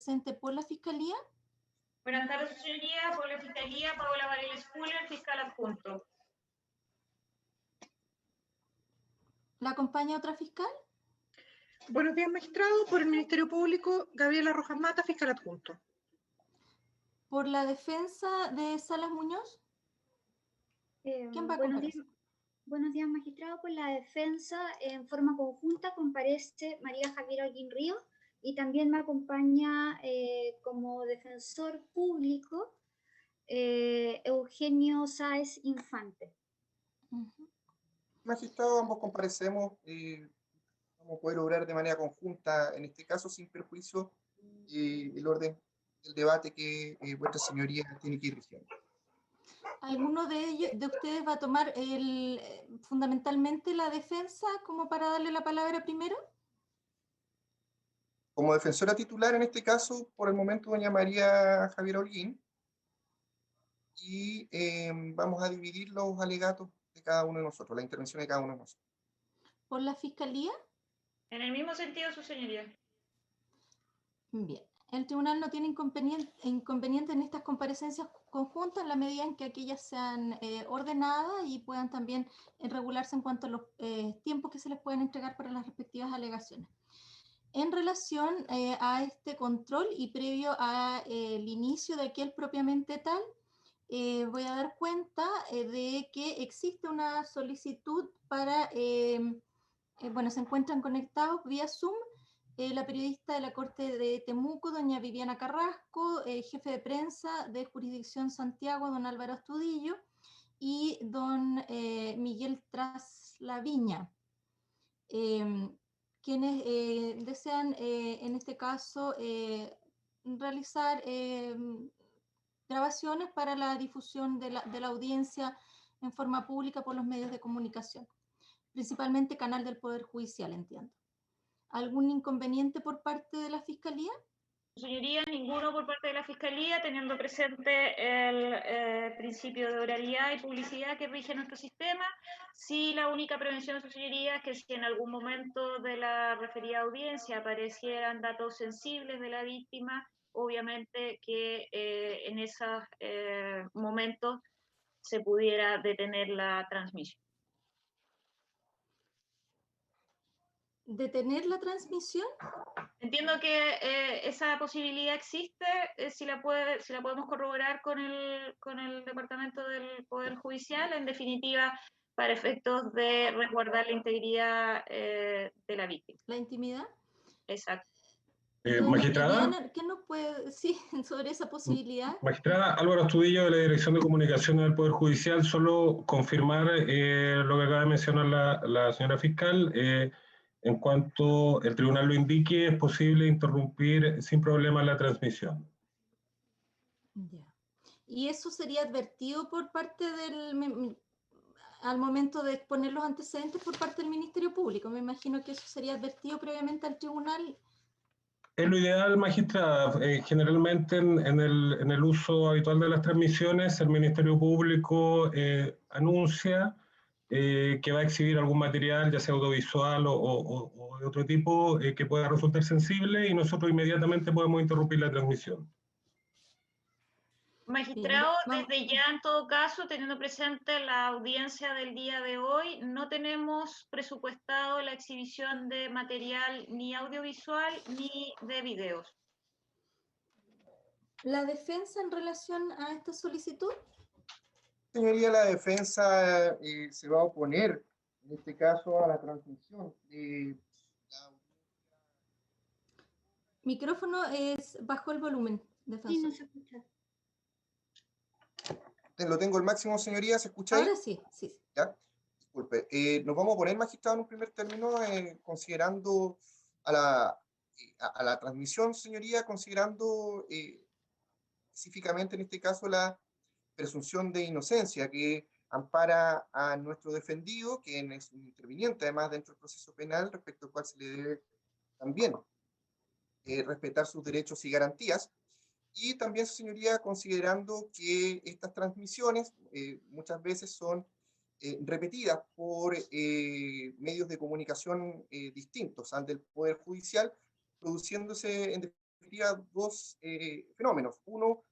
presente por la Fiscalía. Buenas tardes, su señoría. Por la Fiscalía, Paola Varela Spuller, fiscal adjunto. ¿La acompaña otra fiscal? Buenos días, magistrado. Por el Ministerio Público, Gabriela Rojas Mata, fiscal adjunto. ¿Por la defensa de Salas Muñoz? ¿Quién va a comparecer? Buenos días, magistrado. Por la defensa, en forma conjunta, comparece María Javiera Holguín Ríos y también me acompaña como defensor público Eugenio Sáez Infante. Magistrado, ambos comparecemos. Vamos a poder obrar de manera conjunta, en este caso sin perjuicio el orden del debate que vuestra señoría tiene que ir rigiendo. ¿Alguno de ustedes va a tomar fundamentalmente la defensa como para darle la palabra primero? Como defensora titular, en este caso, por el momento, doña María Javiera Holguín, y vamos a dividir los alegatos de cada uno de nosotros, la intervención de cada uno de nosotros. ¿Por la Fiscalía? En el mismo sentido, su señoría. Bien. El tribunal no tiene inconveniente en estas comparecencias conjuntas en la medida en que aquellas sean ordenadas y puedan también regularse en cuanto a los tiempos que se les pueden entregar para las respectivas alegaciones. En relación a este control y previo al inicio de aquel propiamente tal, voy a dar cuenta de que existe una solicitud para, bueno, se encuentran conectados vía Zoom la periodista de la Corte de Temuco, doña Viviana Carrasco, jefe de prensa de Jurisdicción Santiago, don Álvaro Astudillo, y don Miguel Traslaviña, quienes desean, en este caso, realizar grabaciones para la difusión de la audiencia en forma pública por los medios de comunicación, principalmente canal del Poder Judicial, entiendo. ¿Algún inconveniente por parte de la Fiscalía? Señoría, ninguno por parte de la Fiscalía, teniendo presente el principio de oralidad y publicidad que rige nuestro sistema. Sí, la única prevención de su señoría es que si en algún momento de la referida audiencia aparecieran datos sensibles de la víctima, obviamente que en esos momentos se pudiera detener la transmisión. ¿Detener la transmisión? Entiendo que esa posibilidad existe, si la podemos corroborar con el Departamento del Poder Judicial, en definitiva, para efectos de resguardar la integridad de la víctima. ¿La intimidad? Exacto. Magistrada. Viviana, ¿qué nos puede decir sobre esa posibilidad? Magistrada, Álvaro Astudillo de la Dirección de Comunicaciones del Poder Judicial, solo confirmar lo que acaba de mencionar la señora fiscal. En cuanto el tribunal lo indique, es posible interrumpir sin problema la transmisión. Ya. ¿Y eso sería advertido por parte al momento de exponer los antecedentes por parte del Ministerio Público? Me imagino que eso sería advertido previamente al tribunal. Es lo ideal, magistrada. Generalmente en el uso habitual de las transmisiones, el Ministerio Público anuncia que va a exhibir algún material, ya sea audiovisual o de otro tipo, que pueda resultar sensible, y nosotros inmediatamente podemos interrumpir la transmisión. Magistrado, desde ya en todo caso, teniendo presente la audiencia del día de hoy, no tenemos presupuestado la exhibición de material ni audiovisual ni de videos. ¿La defensa en relación a esta solicitud? Señoría, la defensa se va a oponer, en este caso, a la transmisión de la audiencia. Micrófono es bajo el volumen, defensor. Sí, no se escucha. Lo tengo al máximo, señoría, ¿se escucha ahí? Ahora sí, sí. ¿Ya? Disculpe. Nos vamos a poner, magistrado, en un primer término, considerando a la transmisión, señoría, considerando específicamente, en este caso, la presunción de inocencia que ampara a nuestro defendido, quien es un interviniente, además, dentro del proceso penal, respecto al cual se le debe también respetar sus derechos y garantías. Y también, su señoría, considerando que estas transmisiones muchas veces son repetidas por medios de comunicación distintos al del Poder Judicial, produciéndose en definitiva dos fenómenos. Uno,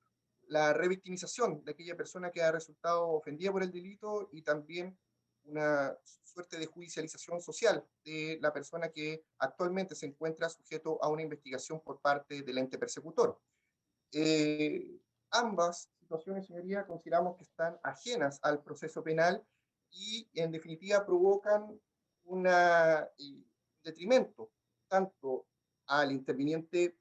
la revictimización de aquella persona que ha resultado ofendida por el delito y también una suerte de judicialización social de la persona que actualmente se encuentra sujeto a una investigación por parte del ente persecutor. Ambas situaciones, señoría, consideramos que están ajenas al proceso penal y, en definitiva, provocan un detrimento tanto al interviniente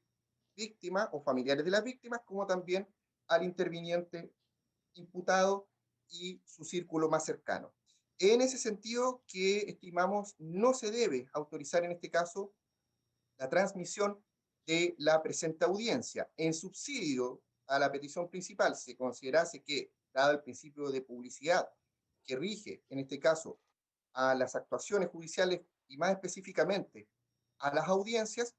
víctima o familiares de las víctimas, como también al interviniente imputado y su círculo más cercano. En ese sentido, que estimamos no se debe autorizar en este caso la transmisión de la presente audiencia. En subsidio a la petición principal, se considerase que, dado el principio de publicidad que rige, en este caso, a las actuaciones judiciales y más específicamente a las audiencias,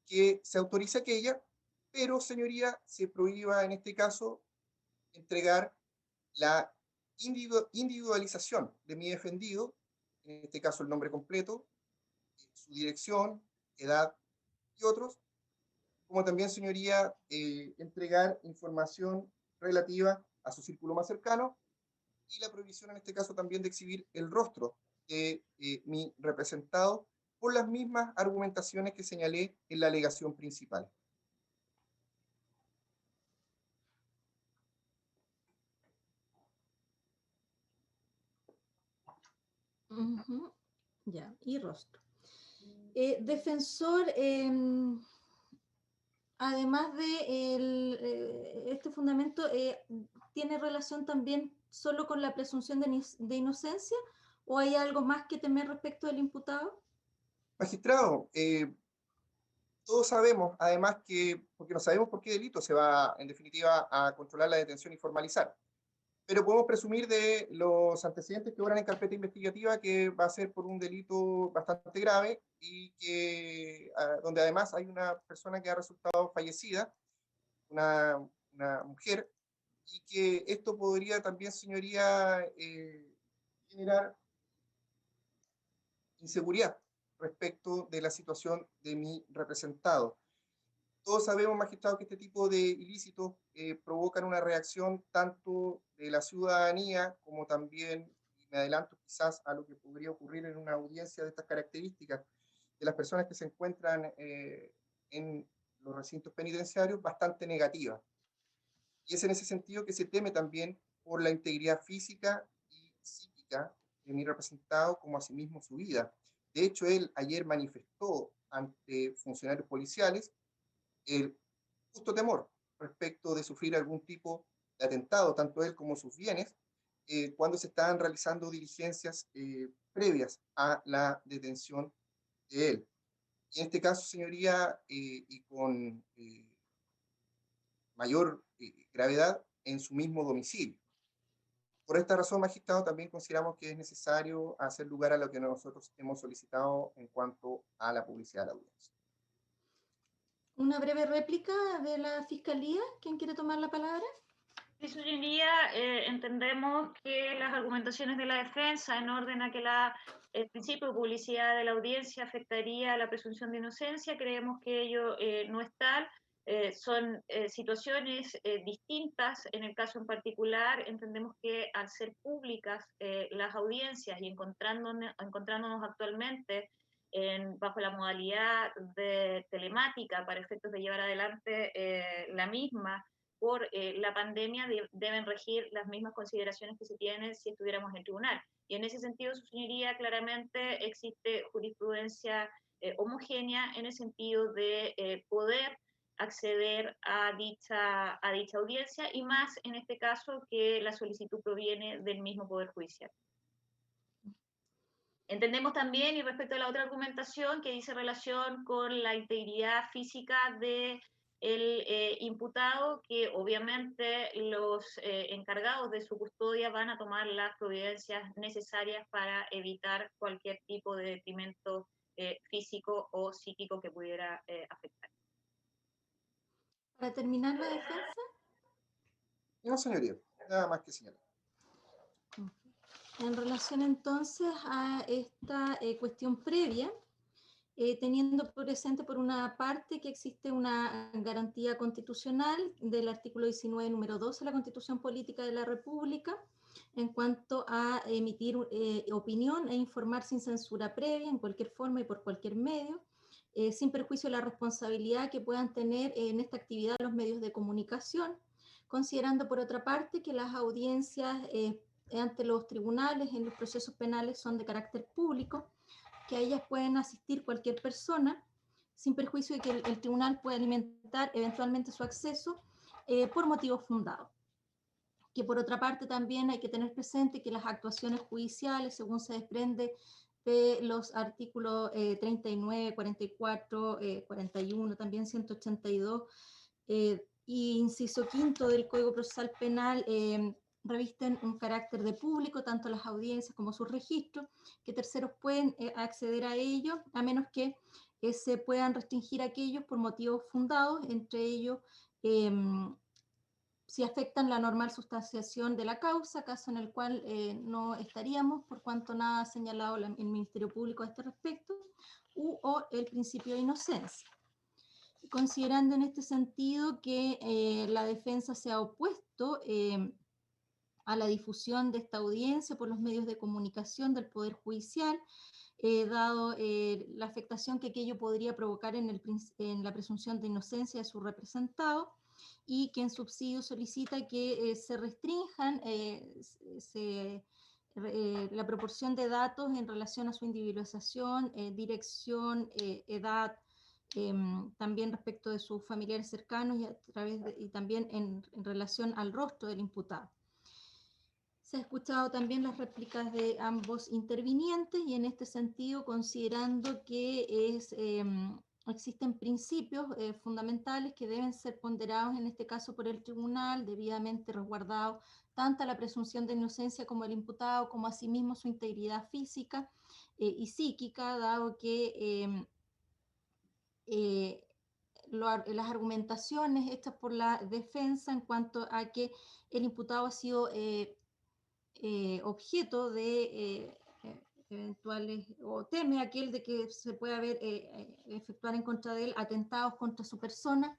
que se autorice aquella, pero, señoría, se prohíba en este caso entregar la individualización de mi defendido, en este caso el nombre completo, su dirección, edad y otros, como también, señoría, entregar información relativa a su círculo más cercano y la prohibición en este caso también de exhibir el rostro de mi representado por las mismas argumentaciones que señalé en la alegación principal. Ya, y rostro. Defensor, además de este fundamento, ¿tiene relación también solo con la presunción de inocencia o hay algo más que temer respecto del imputado? Magistrado, todos sabemos, además que, porque no sabemos por qué delito se va, en definitiva, a controlar la detención y formalizar, pero podemos presumir de los antecedentes que obran en carpeta investigativa que va a ser por un delito bastante grave y que, donde además hay una persona que ha resultado fallecida, una mujer, y que esto podría también, señoría, generar inseguridad respecto de la situación de mi representado. Todos sabemos, magistrado, que este tipo de ilícitos provocan una reacción tanto de la ciudadanía como también, y me adelanto quizás a lo que podría ocurrir en una audiencia de estas características, de las personas que se encuentran en los recintos penitenciarios, bastante negativa. Y es en ese sentido que se teme también por la integridad física y psíquica de mi representado, como asimismo su vida. De hecho, él ayer manifestó ante funcionarios policiales el justo temor respecto de sufrir algún tipo de atentado, tanto él como sus bienes, cuando se estaban realizando diligencias previas a la detención de él. Y en este caso, señoría, y con mayor gravedad, en su mismo domicilio. Por esta razón, magistrado, también consideramos que es necesario hacer lugar a lo que nosotros hemos solicitado en cuanto a la publicidad de la audiencia. Una breve réplica de la Fiscalía. ¿Quién quiere tomar la palabra? Sí, señoría, entendemos que las argumentaciones de la defensa en orden a que el principio de publicidad de la audiencia afectaría a la presunción de inocencia, creemos que ello no es tal. Son situaciones distintas. En el caso en particular, entendemos que al ser públicas las audiencias y encontrándonos actualmente bajo la modalidad de telemática para efectos de llevar adelante la misma, por la pandemia deben regir las mismas consideraciones que se tienen si estuviéramos en tribunal. Y en ese sentido, su señoría, claramente existe jurisprudencia homogénea en el sentido de poder acceder a dicha audiencia, y más en este caso que la solicitud proviene del mismo Poder Judicial. Entendemos también, y respecto a la otra argumentación que dice relación con la integridad física de el imputado, que obviamente los encargados de su custodia van a tomar las providencias necesarias para evitar cualquier tipo de detrimento físico o psíquico que pudiera afectar. Para terminar la defensa. No, señoría, nada más que señalar. En relación entonces a esta cuestión previa, teniendo presente por una parte que existe una garantía constitucional del artículo 19, número 12 de la Constitución Política de la República, en cuanto a emitir opinión e informar sin censura previa, en cualquier forma y por cualquier medio, sin perjuicio de la responsabilidad que puedan tener en esta actividad los medios de comunicación, considerando por otra parte que las audiencias ante los tribunales en los procesos penales son de carácter público, que a ellas pueden asistir cualquier persona, sin perjuicio de que el tribunal pueda alimentar eventualmente su acceso por motivos fundados. Que por otra parte también hay que tener presente que las actuaciones judiciales, según se desprende de los artículos 39, 44, 41, también 182, y inciso quinto del Código Procesal Penal, revisten un carácter de público, tanto las audiencias como sus registros, que terceros pueden acceder a ellos, a menos que se puedan restringir aquellos por motivos fundados, entre ellos si afectan la normal sustanciación de la causa, caso en el cual no estaríamos, por cuanto nada ha señalado el Ministerio Público a este respecto, o el principio de inocencia. Considerando en este sentido que la defensa se ha opuesto a la difusión de esta audiencia por los medios de comunicación del Poder Judicial, dado la afectación que aquello podría provocar en la presunción de inocencia de su representado, y que en subsidio solicita que se restrinjan la proporción de datos en relación a su individualización, dirección, edad, también respecto de sus familiares cercanos y también en relación al rostro del imputado. Se ha escuchado también las réplicas de ambos intervinientes y en este sentido, considerando que existen principios fundamentales que deben ser ponderados en este caso por el tribunal, debidamente resguardado tanto la presunción de inocencia como el imputado, como asimismo su integridad física y psíquica, dado que las argumentaciones hechas por la defensa en cuanto a que el imputado ha sido objeto de eventuales, o teme aquel de que se pueda efectuar en contra de él atentados contra su persona,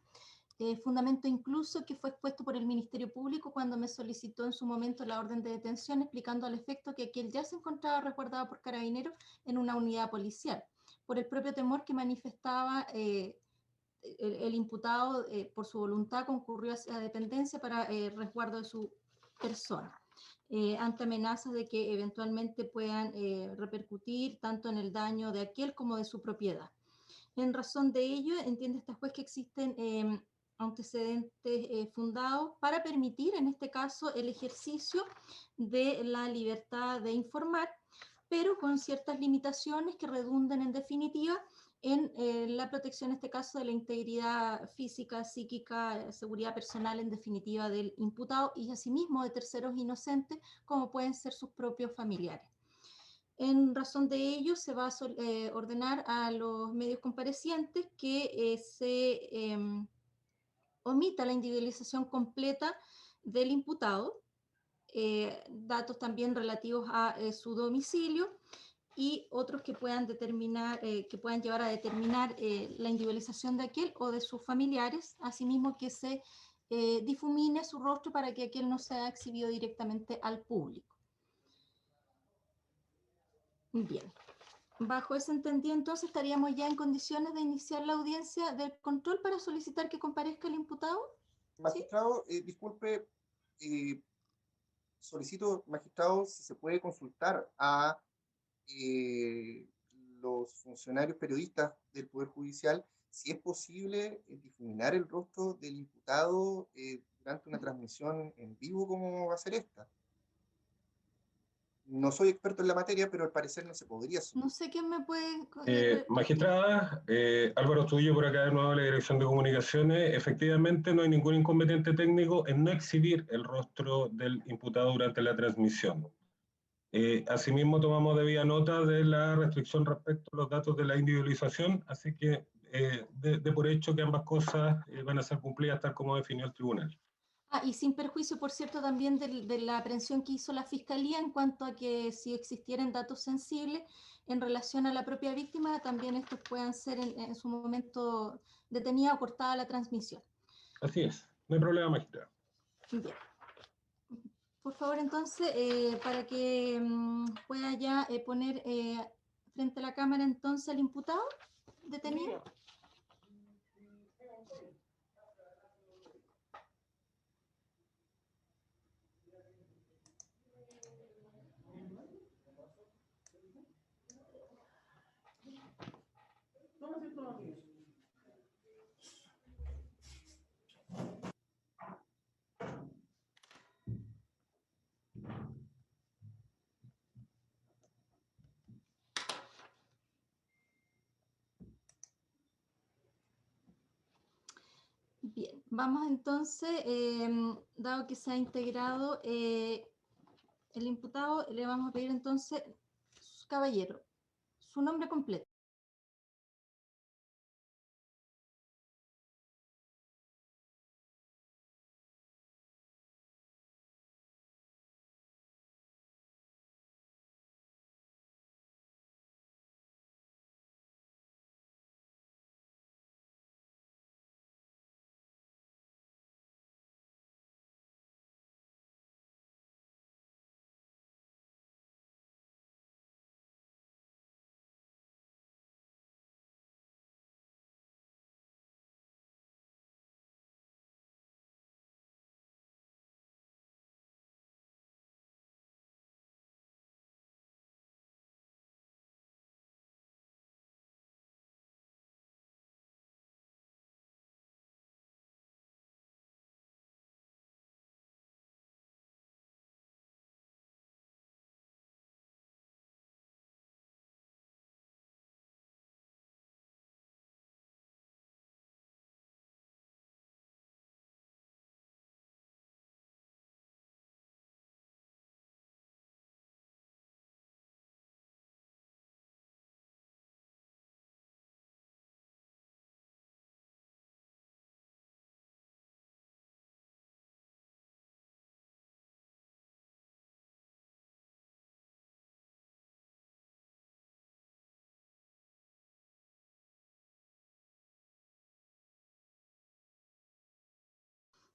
fundamento incluso que fue expuesto por el Ministerio Público cuando me solicitó en su momento la orden de detención, explicando al efecto que aquel ya se encontraba resguardado por carabineros en una unidad policial, por el propio temor que manifestaba el imputado por su voluntad concurrió hacia la dependencia para resguardo de su persona. Ante amenazas de que eventualmente puedan repercutir tanto en el daño de aquel como de su propiedad. En razón de ello, entiende esta juez que existen antecedentes fundados para permitir, en este caso, el ejercicio de la libertad de informar, pero con ciertas limitaciones que redundan en definitiva en la protección, en este caso, de la integridad física, psíquica, seguridad personal, en definitiva, del imputado y asimismo de terceros inocentes, como pueden ser sus propios familiares. En razón de ello, se va a ordenar a los medios comparecientes que se omita la individualización completa del imputado, datos también relativos a su domicilio, y otros que puedan determinar, que puedan llevar a determinar la individualización de aquel o de sus familiares, asimismo que se difumine su rostro para que aquel no sea exhibido directamente al público. Bien, bajo ese entendido entonces estaríamos ya en condiciones de iniciar la audiencia del control para solicitar que comparezca el imputado. Magistrado, ¿sí? Disculpe, solicito, magistrado, si se puede consultar a los funcionarios periodistas del Poder Judicial, si es posible difuminar el rostro del imputado durante una transmisión en vivo como va a ser esta. No soy experto en la materia, pero al parecer no se podría hacer. No sé quién me puede... Magistrada, Álvaro Trujillo por acá de nuevo de la Dirección de Comunicaciones. Efectivamente no hay ningún inconveniente técnico en no exhibir el rostro del imputado durante la transmisión. Asimismo tomamos debida nota de la restricción respecto a los datos de la individualización, así que de por hecho que ambas cosas van a ser cumplidas tal como definió el tribunal. Y sin perjuicio, por cierto, también de la aprehensión que hizo la Fiscalía en cuanto a que si existieran datos sensibles en relación a la propia víctima, también estos puedan ser en su momento detenida o cortada la transmisión. Así es, no hay problema, magistrado. Bien. Por favor, entonces, para que pueda ya poner frente a la cámara entonces al imputado detenido. Bien, vamos entonces, dado que se ha integrado el imputado, le vamos a pedir entonces, caballero, su nombre completo.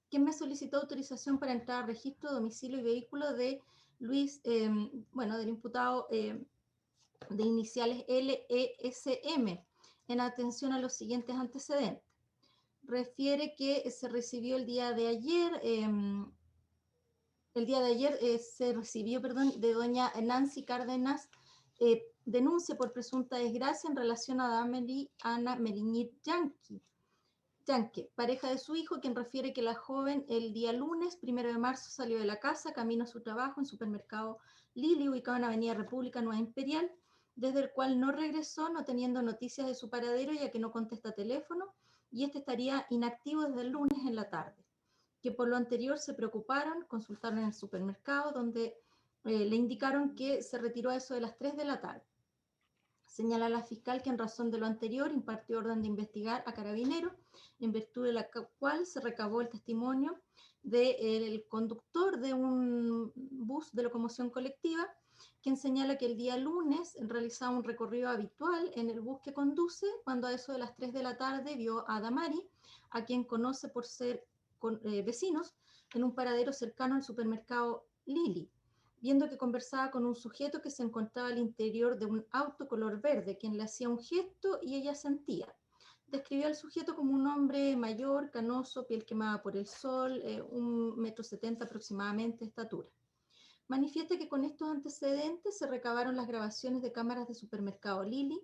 ¿Quién me solicitó autorización para entrar al registro, domicilio y vehículo de Luis, del imputado de iniciales LESM, en atención a los siguientes antecedentes? Refiere que se recibió el día de ayer, se recibió, de doña Nancy Cárdenas, denuncia por presunta desgracia en relación a Damery Ana Meliñit Yanque, pareja de su hijo, quien refiere que la joven el día lunes, 1 de marzo, salió de la casa, camino a su trabajo en supermercado Lili, ubicado en Avenida República Nueva Imperial, desde el cual no regresó, no teniendo noticias de su paradero, ya que no contesta teléfono, y este estaría inactivo desde el lunes en la tarde. Que por lo anterior se preocuparon, consultaron en el supermercado, donde le indicaron que se retiró a eso de las 3 de la tarde. Señala la fiscal que en razón de lo anterior impartió orden de investigar a Carabineros, en virtud de la cual se recabó el testimonio del conductor de un bus de locomoción colectiva, quien señala que el día lunes realizaba un recorrido habitual en el bus que conduce, cuando a eso de las 3 de la tarde vio a Damari, a quien conoce por ser vecinos, en un paradero cercano al supermercado Lili, viendo que conversaba con un sujeto que se encontraba al interior de un auto color verde, quien le hacía un gesto y ella sentía. Describió al sujeto como un hombre mayor, canoso, piel quemada por el sol, 1,70 m aproximadamente de estatura. Manifiesta que con estos antecedentes se recabaron las grabaciones de cámaras de supermercado Lili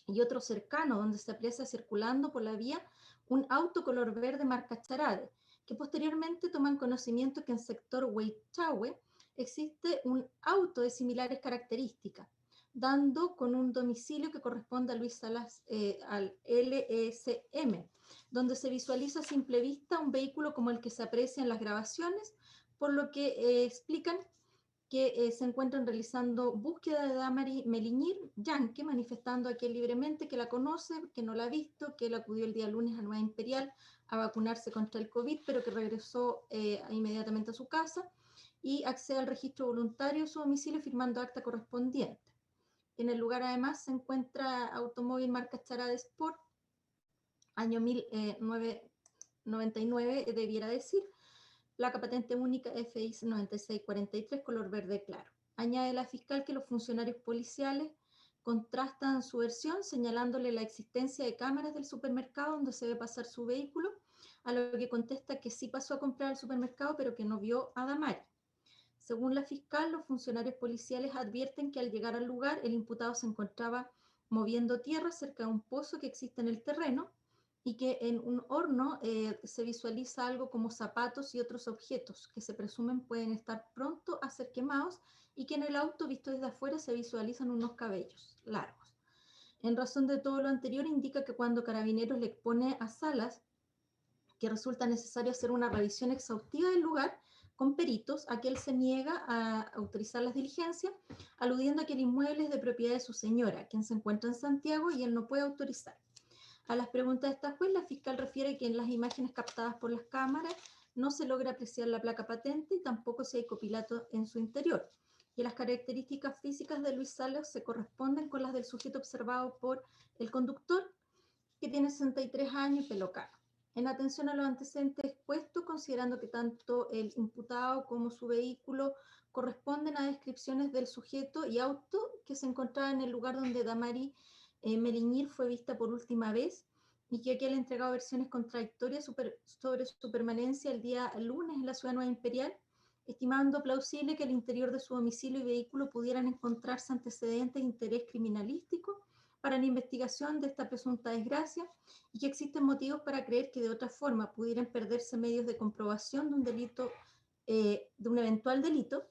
y otro cercano, donde se aprecia circulando por la vía un auto color verde marca Charade, que posteriormente toman conocimiento que en sector Huaychahue existe un auto de similares características, dando con un domicilio que corresponde a Luis Salas, al LESM, donde se visualiza a simple vista un vehículo como el que se aprecia en las grabaciones, por lo que explican que se encuentran realizando búsqueda de Damari Meliñir Yanque, manifestando aquí libremente que la conoce, que no la ha visto, que él acudió el día lunes a Nueva Imperial a vacunarse contra el COVID, pero que regresó inmediatamente a su casa y accede al registro voluntario de su domicilio firmando acta correspondiente. En el lugar además se encuentra automóvil marca Charade Sport, año 1999 debiera decir, placa patente única FX 9643, color verde claro. Añade la fiscal que los funcionarios policiales contrastan su versión señalándole la existencia de cámaras del supermercado donde se ve pasar su vehículo, a lo que contesta que sí pasó a comprar al supermercado pero que no vio a Damari. Según la fiscal, los funcionarios policiales advierten que al llegar al lugar el imputado se encontraba moviendo tierra cerca de un pozo que existe en el terreno y que en un horno se visualiza algo como zapatos y otros objetos que se presumen pueden estar pronto a ser quemados y que en el auto visto desde afuera se visualizan unos cabellos largos. En razón de todo lo anterior, indica que cuando Carabineros le expone a Salas que resulta necesario hacer una revisión exhaustiva del lugar con peritos, aquel se niega a autorizar las diligencias, aludiendo a que el inmueble es de propiedad de su señora, quien se encuentra en Santiago y él no puede autorizar. A las preguntas de esta juez, la fiscal refiere que en las imágenes captadas por las cámaras no se logra apreciar la placa patente y tampoco si hay copilato en su interior, que las características físicas de Luis Salas se corresponden con las del sujeto observado por el conductor, que tiene 63 años y pelo cano. En atención a los antecedentes expuestos, considerando que tanto el imputado como su vehículo corresponden a descripciones del sujeto y auto que se encontraba en el lugar donde Damari Meliñir fue vista por última vez y que aquí le ha entregado versiones contradictorias sobre su permanencia el día lunes en la ciudad Nueva Imperial, estimando plausible que al interior de su domicilio y vehículo pudieran encontrarse antecedentes de interés criminalístico para la investigación de esta presunta desgracia y que existen motivos para creer que de otra forma pudieran perderse medios de comprobación de un delito, de un eventual delito,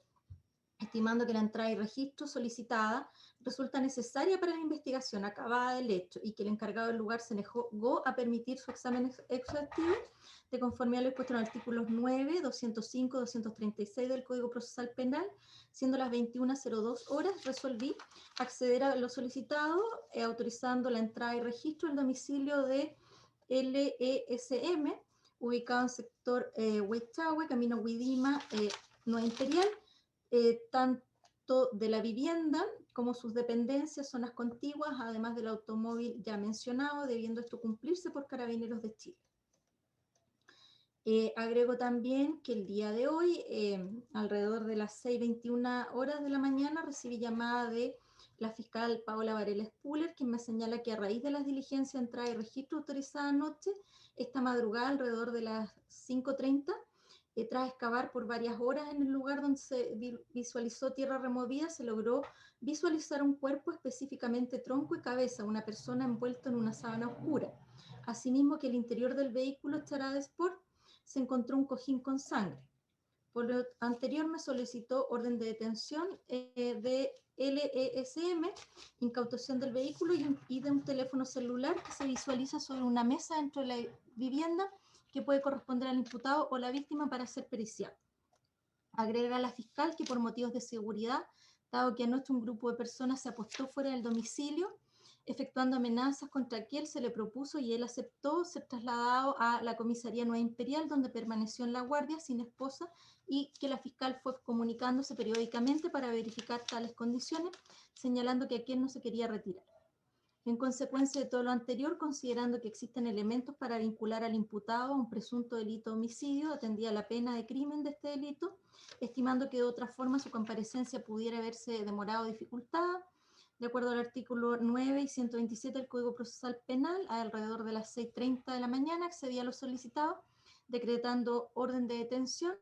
estimando que la entrada y registro solicitada resulta necesaria para la investigación acabada del hecho y que el encargado del lugar se negó a permitir su examen exhaustivo de conformidad a lo expuesto en los artículos 9, 205, 236 del Código Procesal Penal, siendo las 21:02 horas, resolví acceder a lo solicitado, autorizando la entrada y registro del domicilio de LESM, ubicado en sector Huechahue, camino Huidima, Nueva Imperial, tanto de la vivienda como sus dependencias, zonas contiguas, además del automóvil ya mencionado, debiendo esto cumplirse por Carabineros de Chile. Agrego también que el día de hoy, alrededor de las 6:21 horas de la mañana, recibí llamada de la fiscal Paola Varela Spuller, quien me señala que a raíz de las diligencias, entrada y registro autorizada anoche, esta madrugada, alrededor de las 5:30, tras excavar por varias horas en el lugar donde se visualizó tierra removida, se logró visualizar un cuerpo, específicamente tronco y cabeza, una persona envuelta en una sábana oscura. Asimismo, que el interior del vehículo Charade Sport se encontró un cojín con sangre. Por lo anterior me solicitó orden de detención de LESM, incautación del vehículo y de un teléfono celular que se visualiza sobre una mesa dentro de la vivienda que puede corresponder al imputado o la víctima para ser periciado. Agrega a la fiscal que por motivos de seguridad, dado que anoche un grupo de personas se apostó fuera del domicilio, efectuando amenazas contra quien se le propuso y él aceptó ser trasladado a la comisaría Nueva Imperial, donde permaneció en la guardia sin esposa y que la fiscal fue comunicándose periódicamente para verificar tales condiciones, señalando que aquel no se quería retirar. En consecuencia de todo lo anterior, considerando que existen elementos para vincular al imputado a un presunto delito de homicidio, atendía la pena de crimen de este delito, estimando que de otra forma su comparecencia pudiera haberse demorado o dificultada, de acuerdo al artículo 9 y 127 del Código Procesal Penal, alrededor de las 6:30 de la mañana, accedía a lo solicitado, decretando orden de detención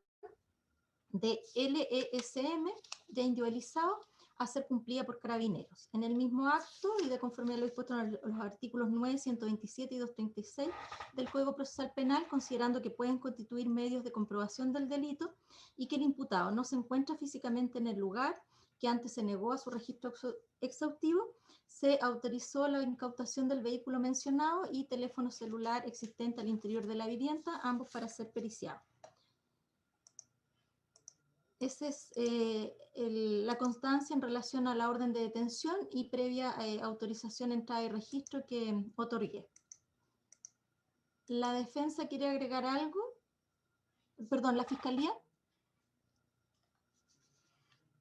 de LESM, ya individualizado, a ser cumplida por Carabineros. En el mismo acto y de conformidad a lo dispuesto en los artículos 9, 127 y 236 del Código Procesal Penal, considerando que pueden constituir medios de comprobación del delito y que el imputado no se encuentra físicamente en el lugar, que antes se negó a su registro exhaustivo, se autorizó la incautación del vehículo mencionado y teléfono celular existente al interior de la vivienda, ambos para ser periciados. Esa es la constancia en relación a la orden de detención y previa autorización, entrada y registro que otorgué. ¿La defensa quiere agregar algo? Perdón, ¿la fiscalía?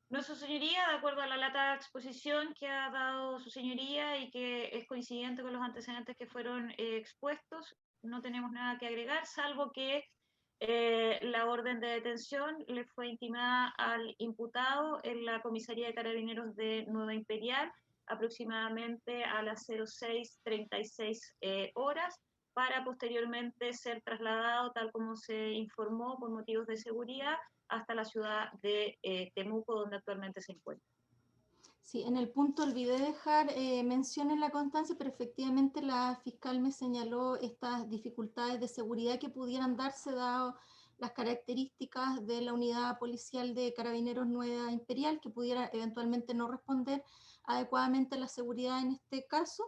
No, su señoría, de acuerdo a la lata de exposición que ha dado su señoría y que es coincidente con los antecedentes que fueron expuestos, no tenemos nada que agregar, salvo que la orden de detención le fue intimada al imputado en la comisaría de Carabineros de Nueva Imperial aproximadamente a las 06:36 horas, para posteriormente ser trasladado, tal como se informó, por motivos de seguridad, hasta la ciudad de Temuco, donde actualmente se encuentra. Sí, en el punto olvidé dejar mención en la constancia, pero efectivamente la fiscal me señaló estas dificultades de seguridad que pudieran darse dado las características de la unidad policial de Carabineros Nueva Imperial, que pudiera eventualmente no responder adecuadamente a la seguridad en este caso.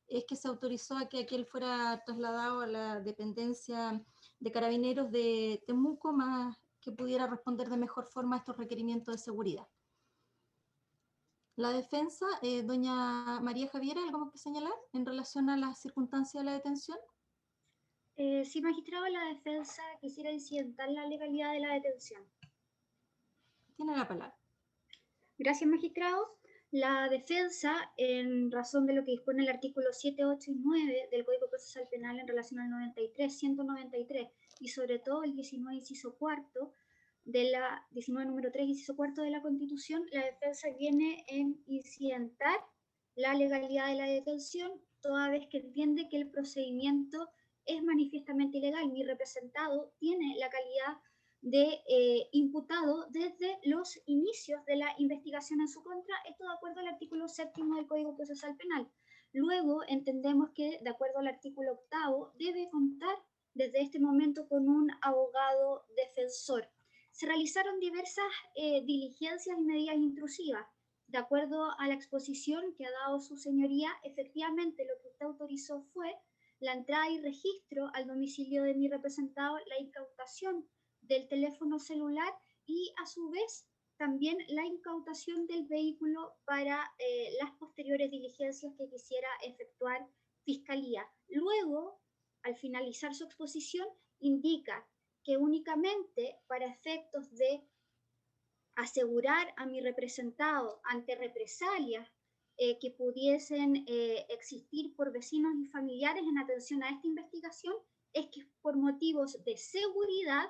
Es que se autorizó a que aquel fuera trasladado a la dependencia de Carabineros de Temuco, más que pudiera responder de mejor forma a estos requerimientos de seguridad. La defensa, doña María Javiera, ¿algo más que señalar en relación a las circunstancias de la detención? Sí, magistrado, la defensa quisiera incidentar la legalidad de la detención. Tiene la palabra. Gracias, magistrado. La defensa, en razón de lo que dispone el artículo 7, 8 y 9 del Código Procesal Penal en relación al 93, 193 y sobre todo el 19, inciso cuarto, de la 19 número 3, inciso cuarto de la Constitución, la defensa viene en incidentar la legalidad de la detención, toda vez que entiende que el procedimiento es manifiestamente ilegal. Mi representado tiene la calidad de imputado desde los inicios de la investigación en su contra, esto de acuerdo al artículo 7 del Código Procesal Penal. Luego entendemos que, de acuerdo al artículo 8, debe contar desde este momento con un abogado defensor. Se realizaron diversas diligencias y medidas intrusivas. De acuerdo a la exposición que ha dado su señoría, efectivamente lo que usted autorizó fue la entrada y registro al domicilio de mi representado, la incautación del teléfono celular y a su vez también la incautación del vehículo para las posteriores diligencias que quisiera efectuar Fiscalía. Luego, al finalizar su exposición, indica que únicamente para efectos de asegurar a mi representado ante represalias que pudiesen existir por vecinos y familiares en atención a esta investigación, es que por motivos de seguridad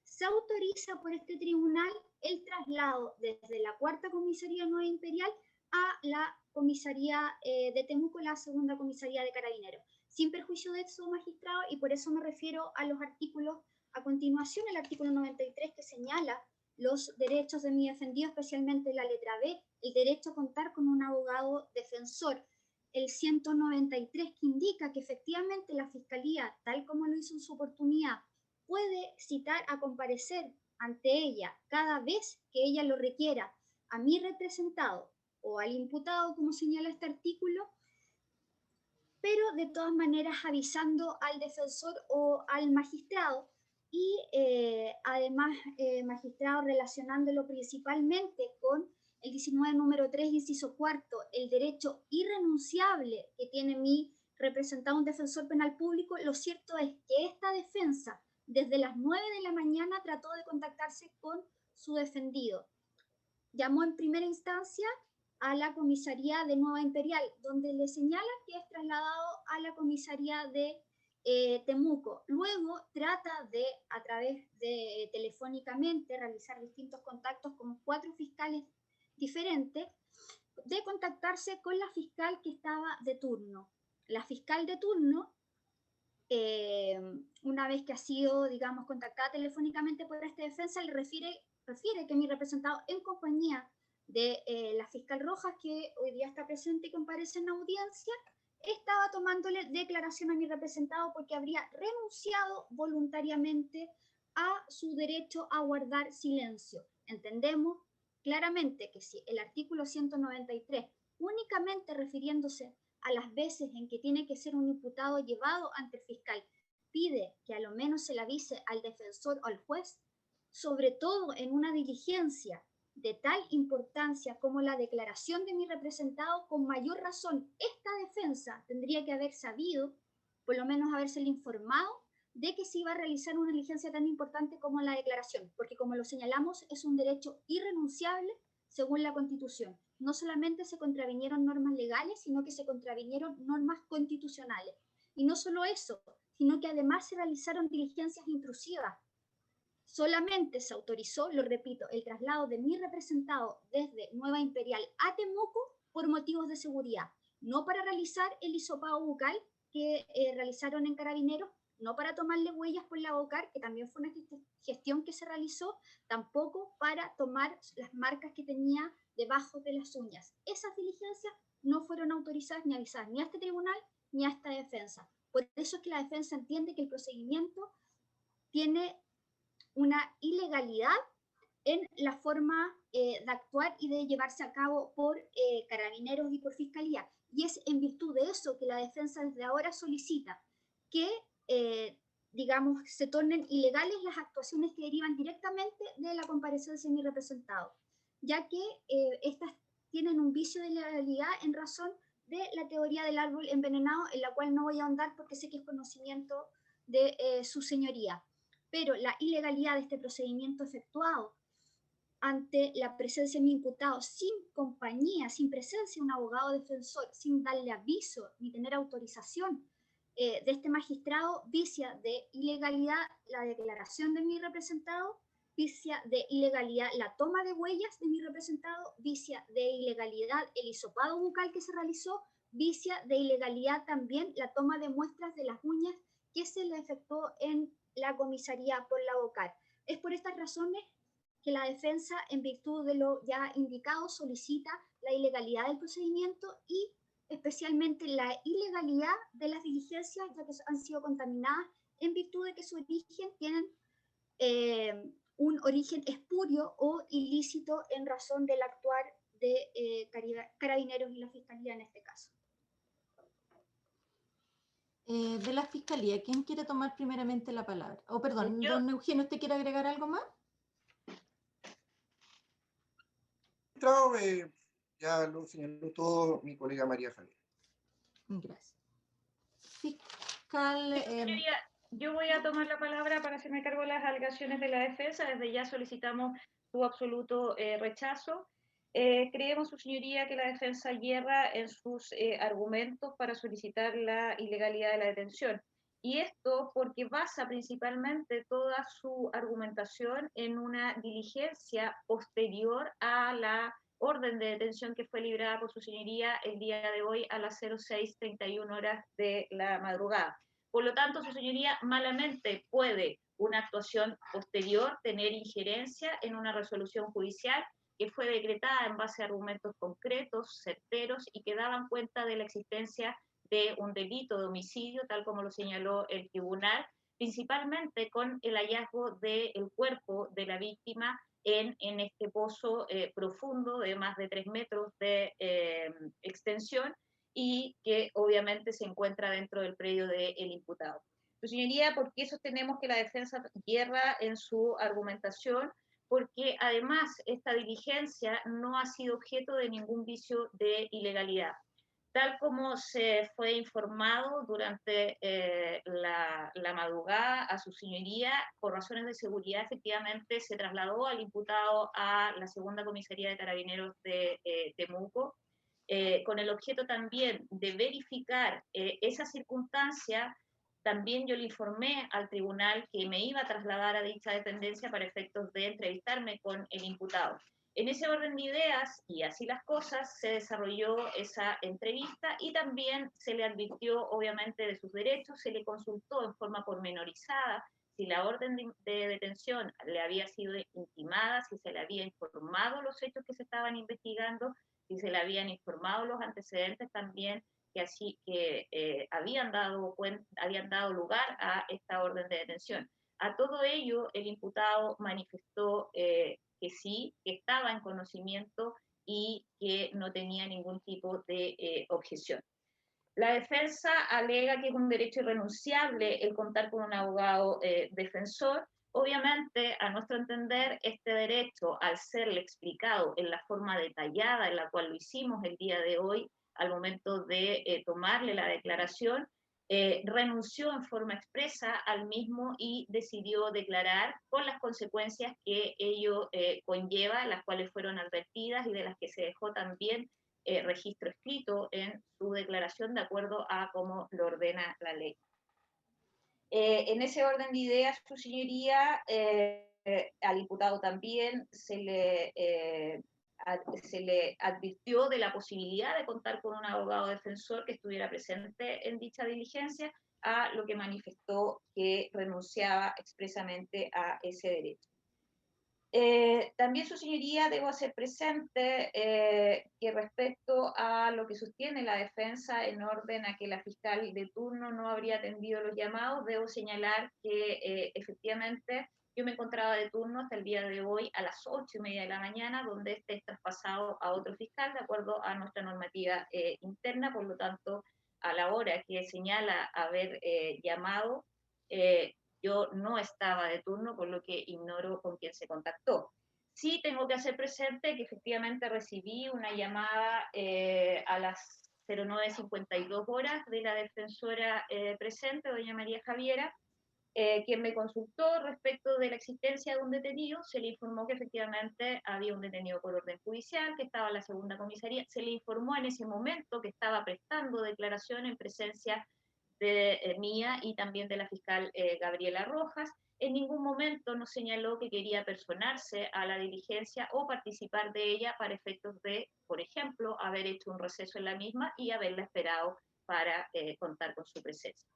se autoriza por este tribunal el traslado desde la Cuarta Comisaría Nueva Imperial a la Comisaría de Temuco, la Segunda Comisaría de Carabineros. Sin perjuicio de eso, magistrado, y por eso me refiero a los artículos a continuación, el artículo 93 que señala los derechos de mi defendido, especialmente la letra B, el derecho a contar con un abogado defensor. El 193 que indica que efectivamente la Fiscalía, tal como lo hizo en su oportunidad, puede citar a comparecer ante ella cada vez que ella lo requiera a mi representado o al imputado, como señala este artículo, pero de todas maneras avisando al defensor o al magistrado y además, magistrado, relacionándolo principalmente con el 19 número 3, inciso cuarto, el derecho irrenunciable que tiene mi representado un defensor penal público. Lo cierto es que esta defensa desde las 9 de la mañana trató de contactarse con su defendido. Llamó en primera instancia a la comisaría de Nueva Imperial, donde le señala que es trasladado a la comisaría de Temuco. Luego trata de, a través de telefónicamente, realizar distintos contactos con 4 fiscales diferentes, de contactarse con la fiscal que estaba de turno. La fiscal de turno, una vez que ha sido, digamos, contactada telefónicamente por esta defensa, le refiere que mi representado, en compañía de la fiscal Rojas, que hoy día está presente y comparece en audiencia, estaba tomándole declaración a mi representado porque habría renunciado voluntariamente a su derecho a guardar silencio. Entendemos claramente que si el artículo 193, únicamente refiriéndose a las veces en que tiene que ser un imputado llevado ante el fiscal, pide que a lo menos se le avise al defensor o al juez, sobre todo en una diligencia de tal importancia como la declaración de mi representado, con mayor razón esta defensa tendría que haber sabido, por lo menos habérsele informado, de que se iba a realizar una diligencia tan importante como la declaración, porque como lo señalamos, es un derecho irrenunciable según la Constitución. No solamente se contravinieron normas legales, sino que se contravinieron normas constitucionales. Y no solo eso, sino que además se realizaron diligencias intrusivas. Solamente se autorizó, lo repito, el traslado de mi representado desde Nueva Imperial a Temuco por motivos de seguridad, no para realizar el hisopado bucal que realizaron en Carabineros, no para tomarle huellas por la boca, que también fue una gestión que se realizó, tampoco para tomar las marcas que tenía debajo de las uñas. Esas diligencias no fueron autorizadas ni avisadas ni a este tribunal ni a esta defensa. Por eso es que la defensa entiende que el procedimiento tiene una ilegalidad en la forma de actuar y de llevarse a cabo por Carabineros y por Fiscalía. Y es en virtud de eso que la defensa desde ahora solicita que, digamos, se tornen ilegales las actuaciones que derivan directamente de la comparecencia de mi representado, ya que estas tienen un vicio de legalidad en razón de la teoría del árbol envenenado, en la cual no voy a ahondar porque sé que es conocimiento de su señoría. Pero la ilegalidad de este procedimiento efectuado ante la presencia de mi imputado sin compañía, sin presencia de un abogado defensor, sin darle aviso ni tener autorización de este magistrado, vicia de ilegalidad la declaración de mi representado, vicia de ilegalidad la toma de huellas de mi representado, vicia de ilegalidad el hisopado bucal que se realizó, vicia de ilegalidad también la toma de muestras de las uñas que se le efectuó en la comisaría por la vocal. Es por estas razones que la defensa, en virtud de lo ya indicado, solicita la ilegalidad del procedimiento y especialmente la ilegalidad de las diligencias, ya que han sido contaminadas en virtud de que su origen tienen un origen espurio o ilícito en razón del actuar de Carabineros y la Fiscalía en este caso. De la Fiscalía, ¿quién quiere tomar primeramente la palabra? Oh, perdón, don Eugenio, ¿usted quiere agregar algo más? Ya lo señaló todo mi colega María Javier. Gracias. Fiscal... Yo voy a tomar la palabra para hacerme cargo de las alegaciones de la defensa. Desde ya solicitamos su absoluto rechazo. Creemos, su señoría, que la defensa hierra en sus argumentos para solicitar la ilegalidad de la detención. Y esto porque basa principalmente toda su argumentación en una diligencia posterior a la orden de detención que fue librada por su señoría el día de hoy a las 06:31 horas de la madrugada. Por lo tanto, su señoría malamente puede una actuación posterior tener injerencia en una resolución judicial que fue decretada en base a argumentos concretos, certeros y que daban cuenta de la existencia de un delito de homicidio, tal como lo señaló el tribunal, principalmente con el hallazgo del cuerpo de la víctima en este pozo profundo de más de 3 metros de extensión y que obviamente se encuentra dentro del predio del imputado. Su señoría, ¿por qué sostenemos que la defensa hierra en su argumentación? Porque además esta diligencia no ha sido objeto de ningún vicio de ilegalidad. Tal como se fue informado durante la madrugada a su señoría, por razones de seguridad, efectivamente se trasladó al imputado a la segunda comisaría de Carabineros de Temuco, con el objeto también de verificar esa circunstancia. También yo le informé al tribunal que me iba a trasladar a dicha dependencia para efectos de entrevistarme con el imputado. En ese orden de ideas, y así las cosas, se desarrolló esa entrevista y también se le advirtió, obviamente, de sus derechos, se le consultó en forma pormenorizada si la orden de detención le había sido intimada, si se le había informado los hechos que se estaban investigando, si se le habían informado los antecedentes también que habían dado lugar a esta orden de detención. A todo ello, el imputado manifestó que sí, que estaba en conocimiento y que no tenía ningún tipo de objeción. La defensa alega que es un derecho irrenunciable el contar con un abogado defensor. Obviamente, a nuestro entender, este derecho, al serle explicado en la forma detallada en la cual lo hicimos el día de hoy, al momento de tomarle la declaración, renunció en forma expresa al mismo y decidió declarar con las consecuencias que ello conlleva, las cuales fueron advertidas y de las que se dejó también registro escrito en su declaración de acuerdo a cómo lo ordena la ley. En ese orden de ideas, su señoría, al diputado también se le advirtió de la posibilidad de contar con un abogado defensor que estuviera presente en dicha diligencia, a lo que manifestó que renunciaba expresamente a ese derecho. También, su señoría, debo hacer presente que respecto a lo que sostiene la defensa en orden a que la fiscal de turno no habría atendido los llamados, debo señalar que efectivamente yo me encontraba de turno hasta el día de hoy a las 8:30 de la mañana, donde este es traspasado a otro fiscal de acuerdo a nuestra normativa interna. Por lo tanto, a la hora que señala haber llamado, yo no estaba de turno, por lo que ignoro con quién se contactó. Sí tengo que hacer presente que efectivamente recibí una llamada a las 09:52 horas de la defensora presente, doña María Javiera, quien me consultó respecto de la existencia de un detenido. Se le informó que efectivamente había un detenido por orden judicial, que estaba en la segunda comisaría. Se le informó en ese momento que estaba prestando declaración en presencia de mía y también de la fiscal Gabriela Rojas. En ningún momento nos señaló que quería personarse a la diligencia o participar de ella para efectos de, por ejemplo, haber hecho un receso en la misma y haberla esperado para contar con su presencia.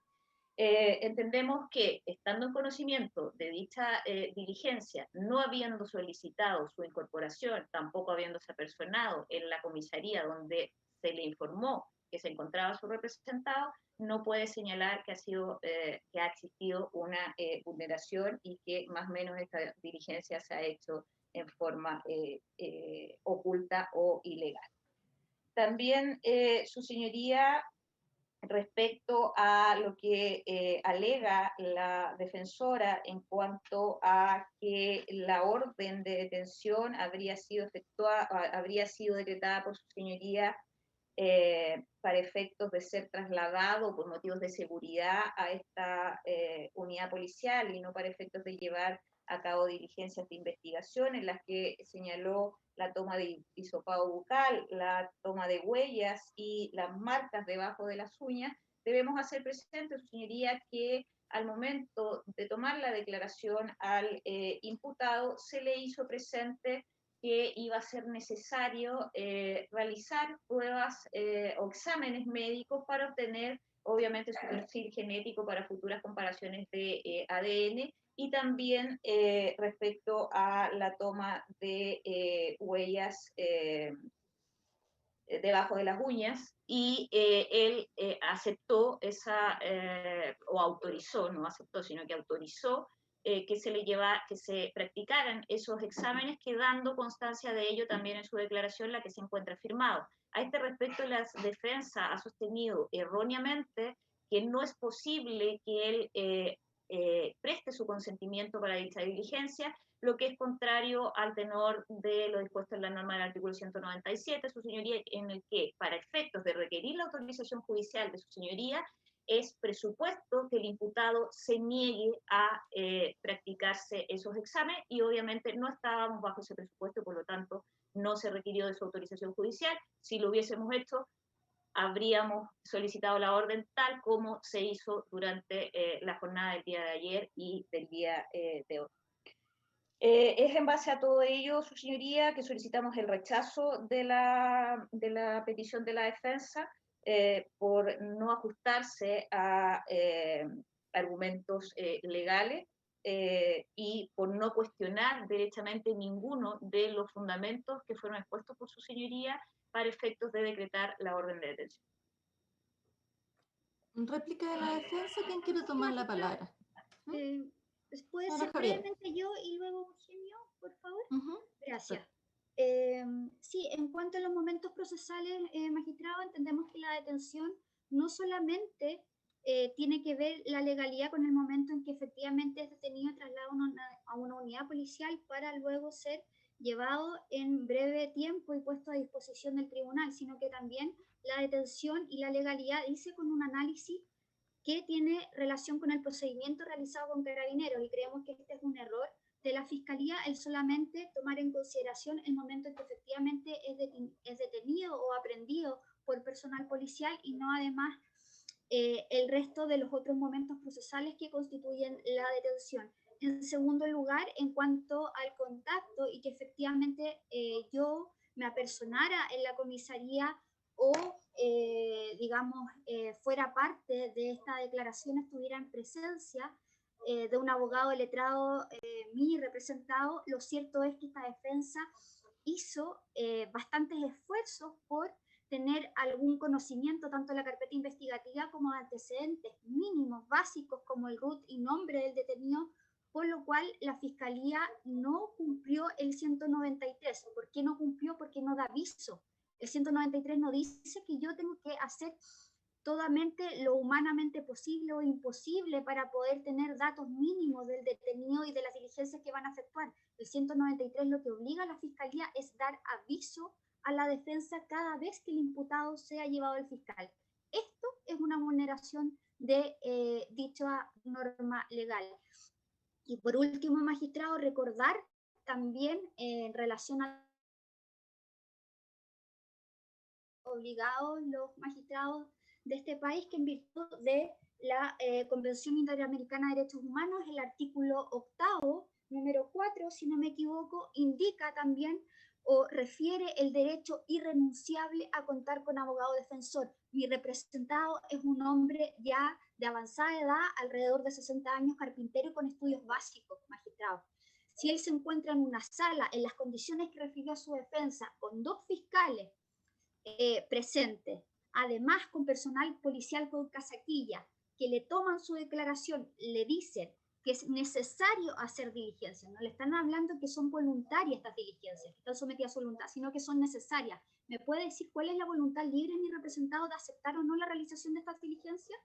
Entendemos que, estando en conocimiento de dicha diligencia, no habiendo solicitado su incorporación, tampoco habiéndose apersonado en la comisaría donde se le informó que se encontraba su representado, no puede señalar que ha existido una vulneración y que más o menos esta diligencia se ha hecho en forma oculta o ilegal. También, su señoría, respecto a lo que alega la defensora en cuanto a que la orden de detención habría sido decretada por su señoría para efectos de ser trasladado por motivos de seguridad a esta unidad policial y no para efectos de llevar a cabo diligencias de investigación, en las que señaló la toma de hisopado bucal, la toma de huellas y las marcas debajo de las uñas. Debemos hacer presente, su señoría, que al momento de tomar la declaración al imputado se le hizo presente que iba a ser necesario realizar pruebas o exámenes médicos para obtener, obviamente, su perfil genético para futuras comparaciones de ADN, y también respecto a la toma de huellas debajo de las uñas, y él aceptó o autorizó, no aceptó, sino que autorizó que se practicaran esos exámenes, quedando constancia de ello también en su declaración, la que se encuentra firmado. A este respecto, la defensa ha sostenido erróneamente que no es posible que él preste su consentimiento para dicha diligencia, lo que es contrario al tenor de lo dispuesto en la norma del artículo 197, su señoría, en el que, para efectos de requerir la autorización judicial de su señoría, es presupuesto que el imputado se niegue a practicarse esos exámenes, y obviamente no estábamos bajo ese presupuesto, por lo tanto no se requirió de su autorización judicial. Si lo hubiésemos hecho, habríamos solicitado la orden tal como se hizo durante la jornada del día de ayer y del día de hoy. Es en base a todo ello, su señoría, que solicitamos el rechazo de la petición de la defensa por no ajustarse a argumentos legales y por no cuestionar derechamente ninguno de los fundamentos que fueron expuestos por su señoría para efectos de decretar la orden de detención. Réplica de la defensa, ¿quién quiere tomar la palabra? ¿Puede Señora ser Javiera. brevemente yo y luego Eugenio, por favor? Gracias. Perfecto. Sí, en cuanto a los momentos procesales, magistrado, entendemos que la detención no solamente tiene que ver la legalidad con el momento en que efectivamente es detenido y trasladado a una unidad policial para luego ser llevado en breve tiempo y puesto a disposición del tribunal, sino que también la detención y la legalidad dice con un análisis que tiene relación con el procedimiento realizado con Carabineros, y creemos que este es un error de la Fiscalía, el solamente tomar en consideración el momento en que efectivamente es detenido o aprehendido por personal policial y no además el resto de los otros momentos procesales que constituyen la detención. En segundo lugar, en cuanto al contacto y que efectivamente yo me apersonara en la comisaría o, digamos, fuera parte de esta declaración, estuviera en presencia de un abogado letrado, mi representado, lo cierto es que esta defensa hizo bastantes esfuerzos por tener algún conocimiento tanto de la carpeta investigativa como de antecedentes mínimos, básicos, como el RUT y nombre del detenido, por lo cual la Fiscalía no cumplió el 193. ¿Por qué no cumplió? Porque no da aviso. El 193 no dice que yo tengo que hacer totalmente lo humanamente posible o imposible para poder tener datos mínimos del detenido y de las diligencias que van a efectuar. El 193 lo que obliga a la Fiscalía es dar aviso a la defensa cada vez que el imputado sea llevado al fiscal. Esto es una vulneración de dicha norma legal. Y por último, magistrado, recordar también en relación a obligados los magistrados de este país que en virtud de la Convención Interamericana de Derechos Humanos, el artículo 8º, número 4, si no me equivoco, indica también o refiere el derecho irrenunciable a contar con abogado defensor. Mi representado es un hombre ya de avanzada edad, alrededor de 60 años, carpintero y con estudios básicos, magistrado. Si él se encuentra en una sala, en las condiciones que refirió a su defensa, con 2 fiscales presentes, además con personal policial con casaquilla, que le toman su declaración, le dicen que es necesario hacer diligencias, no le están hablando que son voluntarias estas diligencias, que están sometidas a su voluntad, sino que son necesarias. ¿Me puede decir cuál es la voluntad libre de mi representado de aceptar o no la realización de estas diligencias?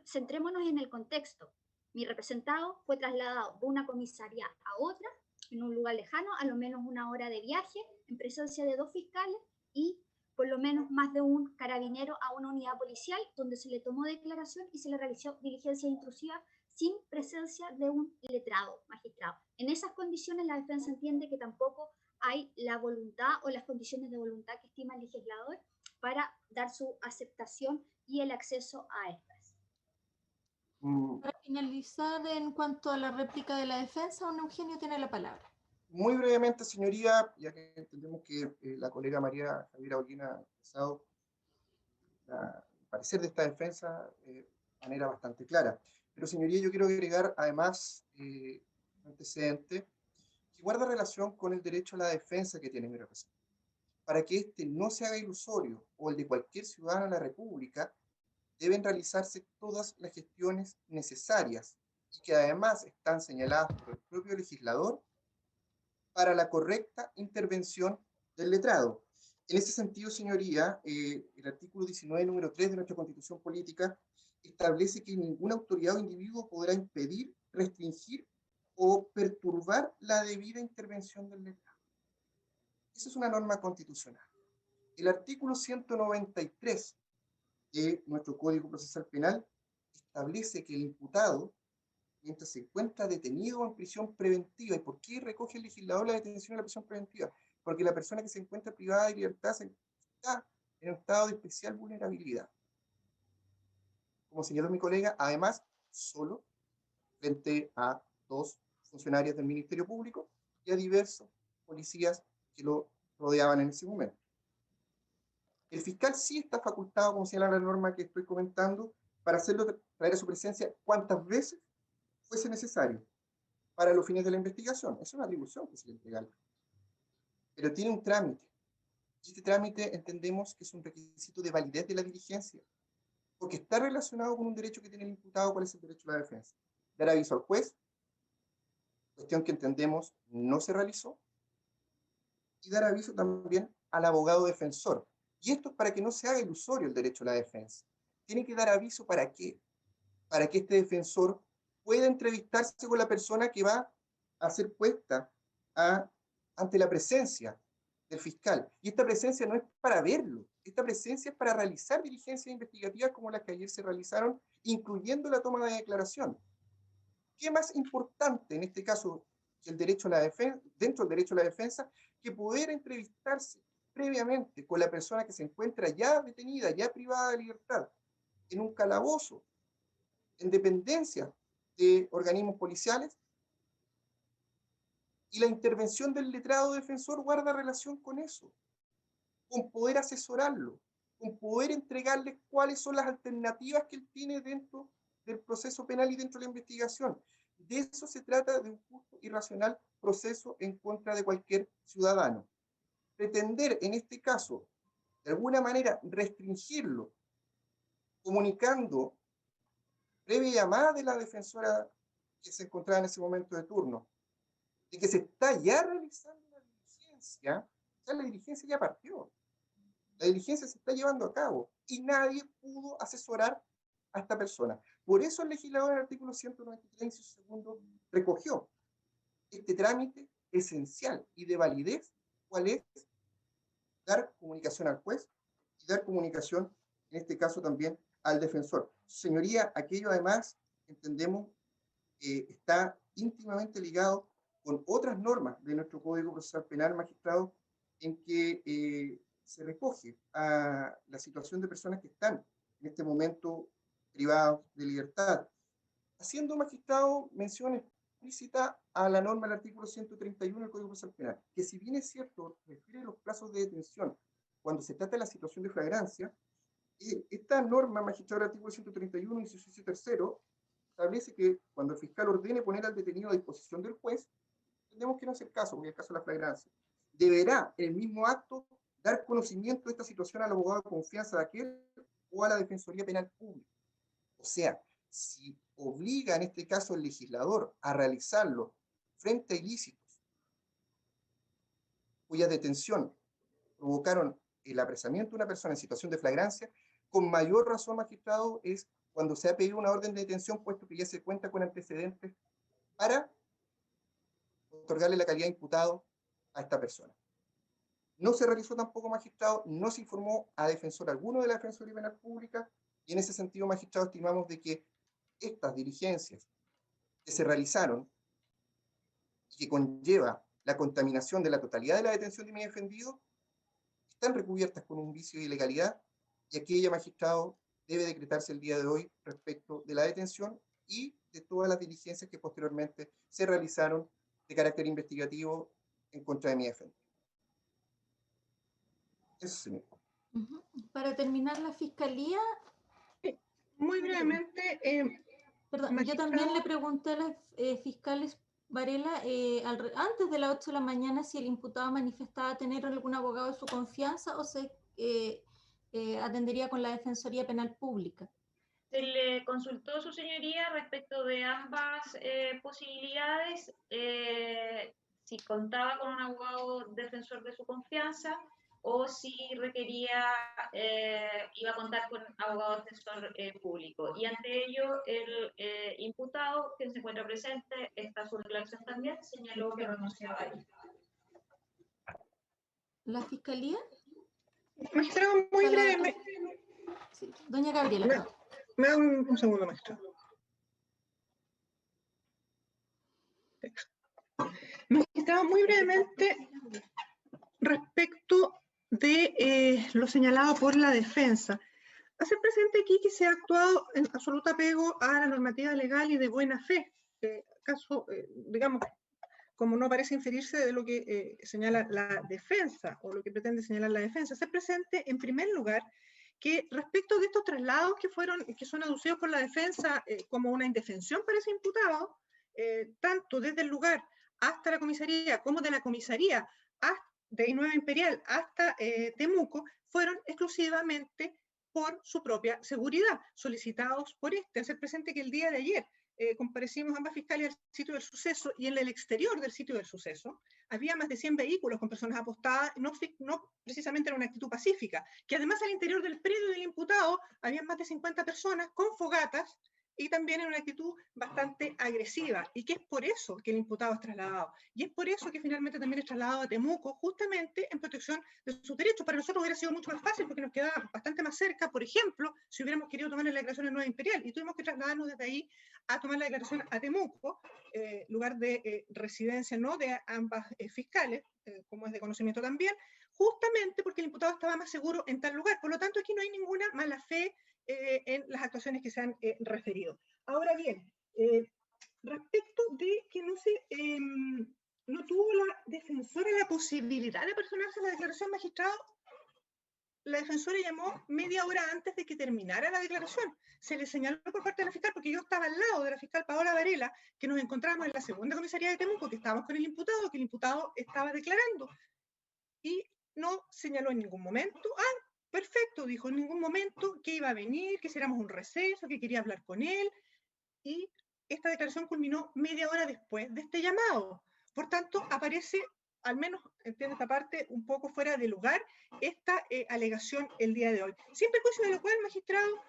Centrémonos en el contexto. Mi representado fue trasladado de una comisaría a otra, en un lugar lejano, a lo menos 1 hora de viaje, en presencia de 2 fiscales y por lo menos más de un carabinero a una unidad policial, donde se le tomó declaración y se le realizó diligencia intrusiva sin presencia de un letrado, magistrado. En esas condiciones la defensa entiende que tampoco hay la voluntad o las condiciones de voluntad que estima el legislador para dar su aceptación y el acceso a estas. Para finalizar, en cuanto a la réplica de la defensa, don Eugenio tiene la palabra. Muy brevemente, señoría, ya que entendemos que la colega María Javiera Olguín ha expresado el parecer de esta defensa de manera bastante clara. Pero, señoría, yo quiero agregar además un antecedente que guarda relación con el derecho a la defensa que tiene mi representante. Para que este no se haga ilusorio o el de cualquier ciudadano de la República, deben realizarse todas las gestiones necesarias y que además están señaladas por el propio legislador para la correcta intervención del letrado. En ese sentido, señoría, el artículo 19, número 3 de nuestra Constitución Política establece que ninguna autoridad o individuo podrá impedir, restringir o perturbar la debida intervención del letrado. Esa es una norma constitucional. El artículo 193 de nuestro Código Procesal Penal establece que el imputado, mientras se encuentra detenido en prisión preventiva. ¿Y por qué recoge el legislador la detención en la prisión preventiva? Porque la persona que se encuentra privada de libertad está en un estado de especial vulnerabilidad. Como señaló mi colega, además, solo frente a 2 funcionarios del Ministerio Público y a diversos policías que lo rodeaban en ese momento. El fiscal sí está facultado, como señala la norma que estoy comentando, para hacerlo traer a su presencia cuantas veces fuese necesario para los fines de la investigación. Es una atribución que se le entrega. Pero tiene un trámite. Y este trámite entendemos que es un requisito de validez de la diligencia, porque está relacionado con un derecho que tiene el imputado. ¿Cuál es el derecho a la defensa? Dar aviso al juez, cuestión que entendemos no se realizó, y dar aviso también al abogado defensor. Y esto es para que no se haga ilusorio el derecho a la defensa. tiene que dar aviso ¿para qué? Para que este defensor pueda entrevistarse con la persona que va a ser puesta ante la presencia del fiscal. Y esta presencia no es para verlo, esta presencia es para realizar diligencias investigativas como las que ayer se realizaron, incluyendo la toma de declaración. ¿Qué más importante en este caso que el derecho a la defensa, dentro del derecho a la defensa, que poder entrevistarse previamente con la persona que se encuentra ya detenida, ya privada de libertad, en un calabozo, en dependencia de organismos policiales? Y la intervención del letrado defensor guarda relación con eso, con poder asesorarlo, con poder entregarle cuáles son las alternativas que él tiene dentro del proceso penal y dentro de la investigación. De eso se trata, de un justo y racional proceso en contra de cualquier ciudadano. Pretender, en este caso, de alguna manera restringirlo, comunicando previa llamada de la defensora que se encontraba en ese momento de turno, de que se está ya realizando la diligencia, o sea, la diligencia ya partió. La diligencia se está llevando a cabo y nadie pudo asesorar a esta persona. Por eso el legislador en el artículo 193, inciso segundo, recogió este trámite esencial y de validez, ¿cuál es? Dar comunicación al juez y dar comunicación, en este caso también, al defensor. Señoría, aquello además, entendemos, está íntimamente ligado con otras normas de nuestro Código Procesal Penal, magistrado, en que se recoge a la situación de personas que están en este momento privados de libertad, haciendo, magistrado, mención explícita a la norma del artículo 131 del Código Procesal Penal, que si bien es cierto, refiere los plazos de detención cuando se trata de la situación de flagrancia, esta norma, magistrado del artículo 131, inciso tercero, establece que cuando el fiscal ordene poner al detenido a disposición del juez, tenemos que no hacer caso, porque es el caso de la flagrancia, deberá en el mismo acto dar conocimiento de esta situación al abogado de confianza de aquel o a la Defensoría Penal Pública. O sea, si obliga en este caso el legislador a realizarlo frente a ilícitos cuya detención provocaron el apresamiento de una persona en situación de flagrancia, con mayor razón, magistrado, es cuando se ha pedido una orden de detención, puesto que ya se cuenta con antecedentes para otorgarle la calidad de imputado a esta persona. No se realizó tampoco, magistrado, no se informó a defensor alguno de la Defensoría Penal Pública, y en ese sentido, magistrado, estimamos de que estas diligencias que se realizaron y que conlleva la contaminación de la totalidad de la detención de mi defendido, están recubiertas con un vicio de ilegalidad, y aquella, magistrado, debe decretarse el día de hoy respecto de la detención y de todas las diligencias que posteriormente se realizaron de carácter investigativo en contra de mi defendido. Eso, señor. Para terminar, la Fiscalía... Muy brevemente, Perdón, yo también le pregunté a las fiscales Varela, antes de las 8 de la mañana, si el imputado manifestaba tener algún abogado de su confianza o se atendería con la Defensoría Penal Pública. Se le consultó, su señoría, respecto de ambas posibilidades, si contaba con un abogado defensor de su confianza o si requería, iba a contar con abogado defensor público. Y ante ello, el imputado, que se encuentra presente, está su declaración también, señaló que renunciaba a ello. ¿La Fiscalía? Magistrado, muy brevemente. Sí. Doña Gabriela. Me da un segundo, magistrado. Magistrado, muy brevemente, respecto de lo señalado por la defensa. Hacer presente aquí que se ha actuado en absoluto apego a la normativa legal y de buena fe. Caso, digamos, como no parece inferirse de lo que señala la defensa o lo que pretende señalar la defensa. Hacer presente, en primer lugar, que respecto de estos traslados que son aducidos por la defensa como una indefensión para ese imputado, tanto desde el lugar hasta la comisaría como de la comisaría de Nueva Imperial hasta Temuco, fueron exclusivamente por su propia seguridad, solicitados por este. Hacer presente que el día de ayer comparecimos ambas fiscales al sitio del suceso, y en el exterior del sitio del suceso había más de 100 vehículos con personas apostadas, no precisamente en una actitud pacífica, que además al interior del predio del imputado había más de 50 personas con fogatas y también en una actitud bastante agresiva, y que es por eso que el imputado es trasladado, y es por eso que finalmente también es trasladado a Temuco, justamente en protección de sus derechos. Para nosotros hubiera sido mucho más fácil porque nos quedaba bastante más cerca, por ejemplo, si hubiéramos querido tomar la declaración en Nueva Imperial, y tuvimos que trasladarnos desde ahí a tomar la declaración a Temuco, lugar de residencia, ¿no?, de ambas fiscales, como es de conocimiento también, justamente porque el imputado estaba más seguro en tal lugar. Por lo tanto, aquí no hay ninguna mala fe en las actuaciones que se han referido. Ahora bien, respecto de que no tuvo la defensora la posibilidad de personarse a la declaración, magistrado, la defensora llamó media hora antes de que terminara la declaración. Se le señaló por parte de la fiscal, porque yo estaba al lado de la fiscal Paola Varela, que nos encontramos en la segunda comisaría de Temuco, que estábamos con el imputado, que el imputado estaba declarando, y no señaló en ningún momento, perfecto, dijo, en ningún momento que iba a venir, que hiciéramos un receso, que quería hablar con él, y esta declaración culminó media hora después de este llamado. Por tanto, aparece, al menos entiendo esta parte, un poco fuera de lugar esta alegación el día de hoy. Sin perjuicio de lo cual, magistrado,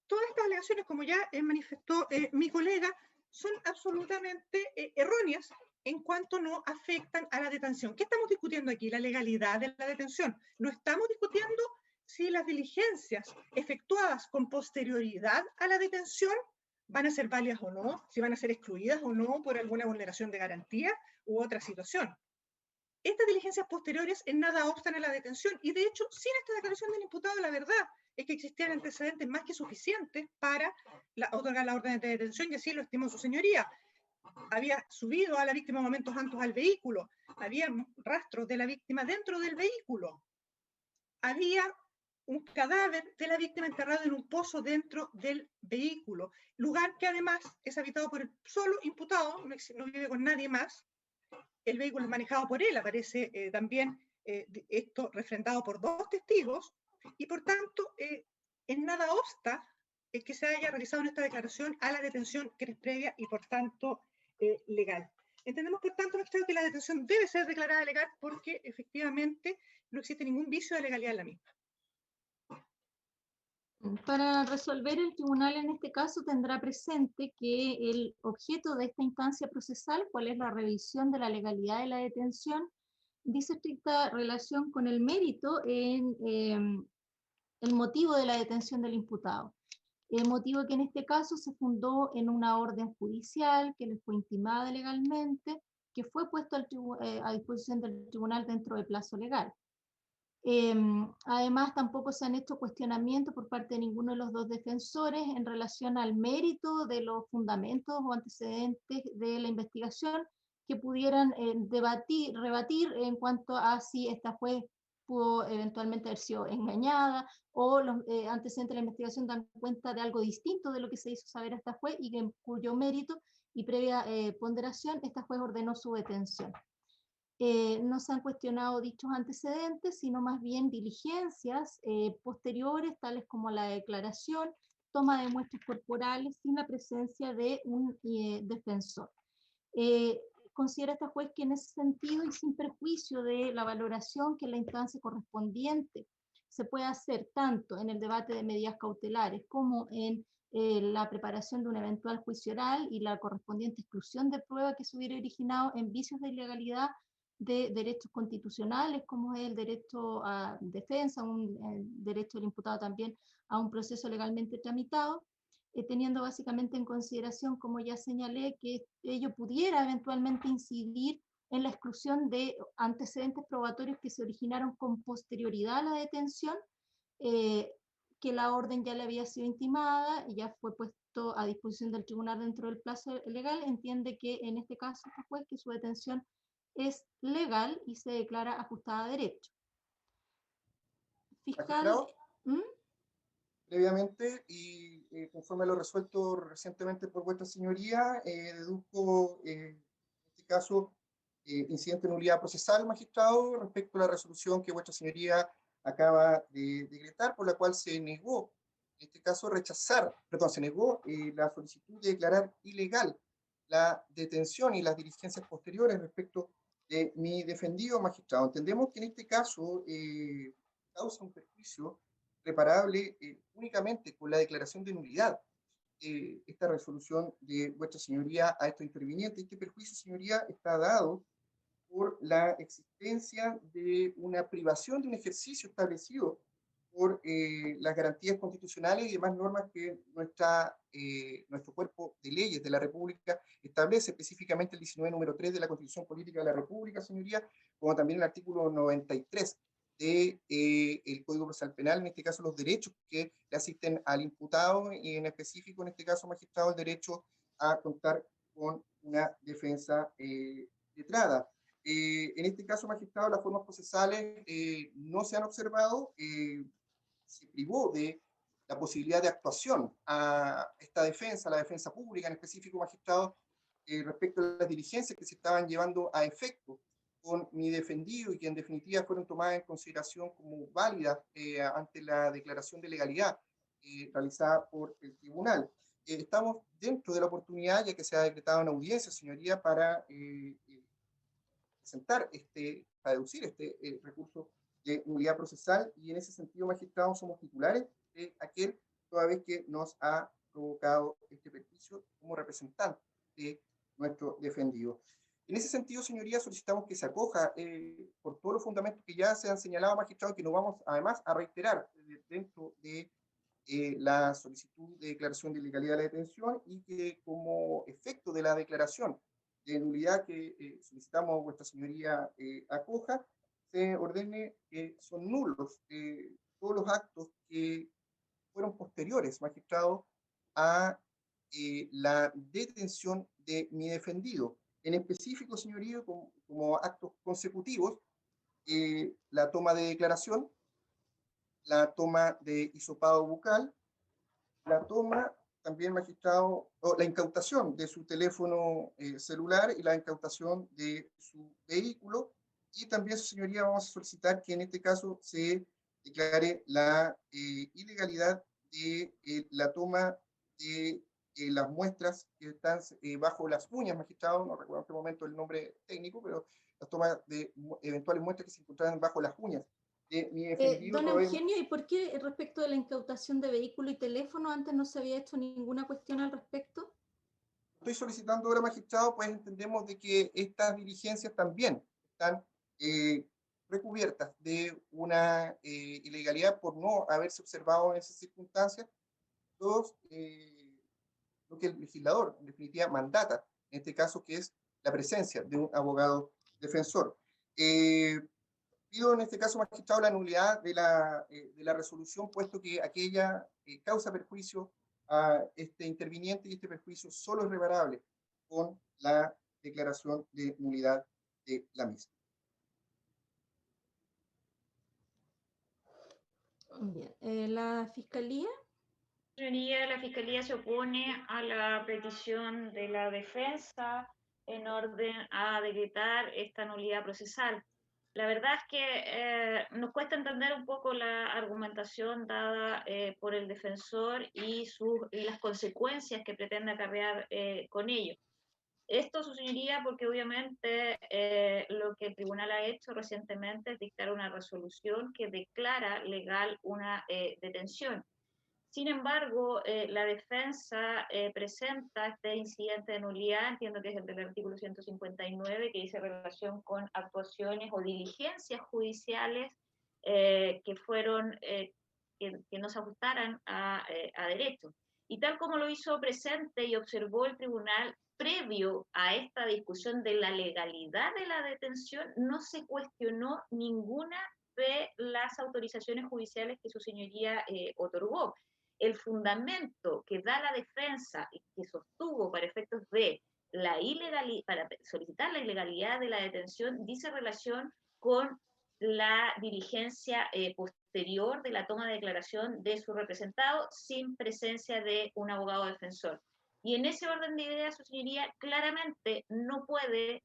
todas estas alegaciones, como ya manifestó mi colega, son absolutamente erróneas en cuanto no afectan a la detención. ¿Qué estamos discutiendo aquí? La legalidad de la detención. No estamos discutiendo si las diligencias efectuadas con posterioridad a la detención van a ser válidas o no, si van a ser excluidas o no por alguna vulneración de garantía u otra situación. Estas diligencias posteriores en nada obstan a la detención, y de hecho, sin esta declaración del imputado, la verdad es que existían antecedentes más que suficientes para otorgar la orden de detención, y así lo estimó su señoría. Había subido a la víctima momentos antes al vehículo, había rastros de la víctima dentro del vehículo, había un cadáver de la víctima enterrado en un pozo dentro del vehículo, lugar que además es habitado por el solo imputado, no vive con nadie más. El vehículo es manejado por él, aparece también esto refrendado por 2 testigos, y por tanto en nada obsta que se haya realizado en esta declaración a la detención que es previa y por tanto legal. Entendemos por tanto, magistrado, que la detención debe ser declarada legal porque efectivamente no existe ningún vicio de legalidad en la misma. Para resolver, el tribunal en este caso tendrá presente que el objeto de esta instancia procesal, cuál es la revisión de la legalidad de la detención, dice estricta relación con el mérito en el motivo de la detención del imputado. El motivo que en este caso se fundó en una orden judicial que le fue intimada legalmente, que fue puesto a disposición del tribunal dentro del plazo legal. Además, tampoco se han hecho cuestionamientos por parte de ninguno de los 2 defensores en relación al mérito de los fundamentos o antecedentes de la investigación que pudieran rebatir en cuanto a si esta juez pudo eventualmente haber sido engañada, o los antecedentes de la investigación dan cuenta de algo distinto de lo que se hizo saber a esta juez, y en cuyo mérito y previa ponderación esta juez ordenó su detención. No se han cuestionado dichos antecedentes, sino más bien diligencias posteriores, tales como la declaración, toma de muestras corporales sin la presencia de un defensor. Considera esta juez que en ese sentido, y sin perjuicio de la valoración que en la instancia correspondiente se puede hacer tanto en el debate de medidas cautelares como en la preparación de un eventual juicio oral y la correspondiente exclusión de prueba que se hubiera originado en vicios de ilegalidad de derechos constitucionales, como es el derecho a defensa, el derecho del imputado también a un proceso legalmente tramitado, teniendo básicamente en consideración, como ya señalé, que ello pudiera eventualmente incidir en la exclusión de antecedentes probatorios que se originaron con posterioridad a la detención, que la orden ya le había sido intimada y ya fue puesto a disposición del tribunal dentro del plazo legal. Entiende que en este caso, pues, que su detención es legal y se declara ajustada a derecho. Fiscal. Previamente, y conforme a lo resuelto recientemente por vuestra señoría, deduzco en este caso incidente de nulidad procesal, magistrado, respecto a la resolución que vuestra señoría acaba de decretar, por la cual se negó, en este caso, se negó la solicitud de declarar ilegal la detención y las diligencias posteriores respecto de mi defendido magistrado. Entendemos que en este caso causa un perjuicio reparable únicamente con la declaración de nulidad esta resolución de vuestra señoría a estos intervinientes. Este perjuicio, señoría, está dado por la existencia de una privación de un ejercicio establecido por las garantías constitucionales y demás normas que nuestro cuerpo de leyes de la República establece, específicamente el 19 número 3 de la Constitución Política de la República, señoría, como también el artículo 93 del Código Procesal Penal, en este caso los derechos que le asisten al imputado y en específico, en este caso magistrado, el derecho a contar con una defensa letrada. En este caso, magistrado, las formas procesales no se han observado, se privó de la posibilidad de actuación a esta defensa, a la defensa pública, en específico, magistrado, respecto a las diligencias que se estaban llevando a efecto con mi defendido y que en definitiva fueron tomadas en consideración como válidas ante la declaración de legalidad realizada por el tribunal. Estamos dentro de la oportunidad, ya que se ha decretado una audiencia, señoría, para presentar para deducir este recurso de nulidad procesal, y en ese sentido, magistrado, somos titulares de aquel, toda vez que nos ha provocado este perjuicio como representante de nuestro defendido. En ese sentido, señoría, solicitamos que se acoja por todos los fundamentos que ya se han señalado, magistrado, que nos vamos además a reiterar dentro de la solicitud de declaración de ilegalidad de la detención, y que como efecto de la declaración de nulidad que solicitamos a vuestra señoría acoja, se ordene que son nulos todos los actos que fueron posteriores, magistrado, a la detención de mi defendido. En específico, señoría, como actos consecutivos, la toma de declaración, la toma de hisopado bucal, la toma también, magistrado, o la incautación de su teléfono celular y la incautación de su vehículo, y también, su señoría, vamos a solicitar que en este caso se declare la ilegalidad de la toma de las muestras que están bajo las uñas, magistrado, no recuerdo en este momento el nombre técnico, pero las tomas de eventuales muestras que se encontraban bajo las uñas de mi defendido. Don Eugenio, ¿y por qué respecto de la incautación de vehículo y teléfono antes no se había hecho ninguna cuestión al respecto? Estoy solicitando ahora, magistrado, pues entendemos de que estas diligencias también están recubiertas de una ilegalidad por no haberse observado en esas circunstancias lo que el legislador en definitiva mandata, en este caso, que es la presencia de un abogado defensor. Pido en este caso, magistrado, la nulidad de la resolución, puesto que aquella causa perjuicio a este interviniente, y este perjuicio solo es reparable con la declaración de nulidad de la misma. Bien, ¿la Fiscalía? Señoría, la Fiscalía se opone a la petición de la defensa en orden a decretar esta nulidad procesal. La verdad es que nos cuesta entender un poco la argumentación dada por el defensor y las consecuencias que pretende acarrear con ello. Esto, su señoría, porque obviamente lo que el tribunal ha hecho recientemente es dictar una resolución que declara legal una detención. Sin embargo, la defensa presenta este incidente de nulidad, entiendo que es el del artículo 159, que dice relación con actuaciones o diligencias judiciales que fueron, que no se ajustaran a derecho. Y tal como lo hizo presente y observó el tribunal, previo a esta discusión de la legalidad de la detención, no se cuestionó ninguna de las autorizaciones judiciales que su señoría otorgó. El fundamento que da la defensa y que sostuvo para efectos de la ilegalidad, para solicitar la ilegalidad de la detención, dice relación con la diligencia posterior de la toma de declaración de su representado sin presencia de un abogado defensor. Y en ese orden de ideas, su señoría, claramente no puede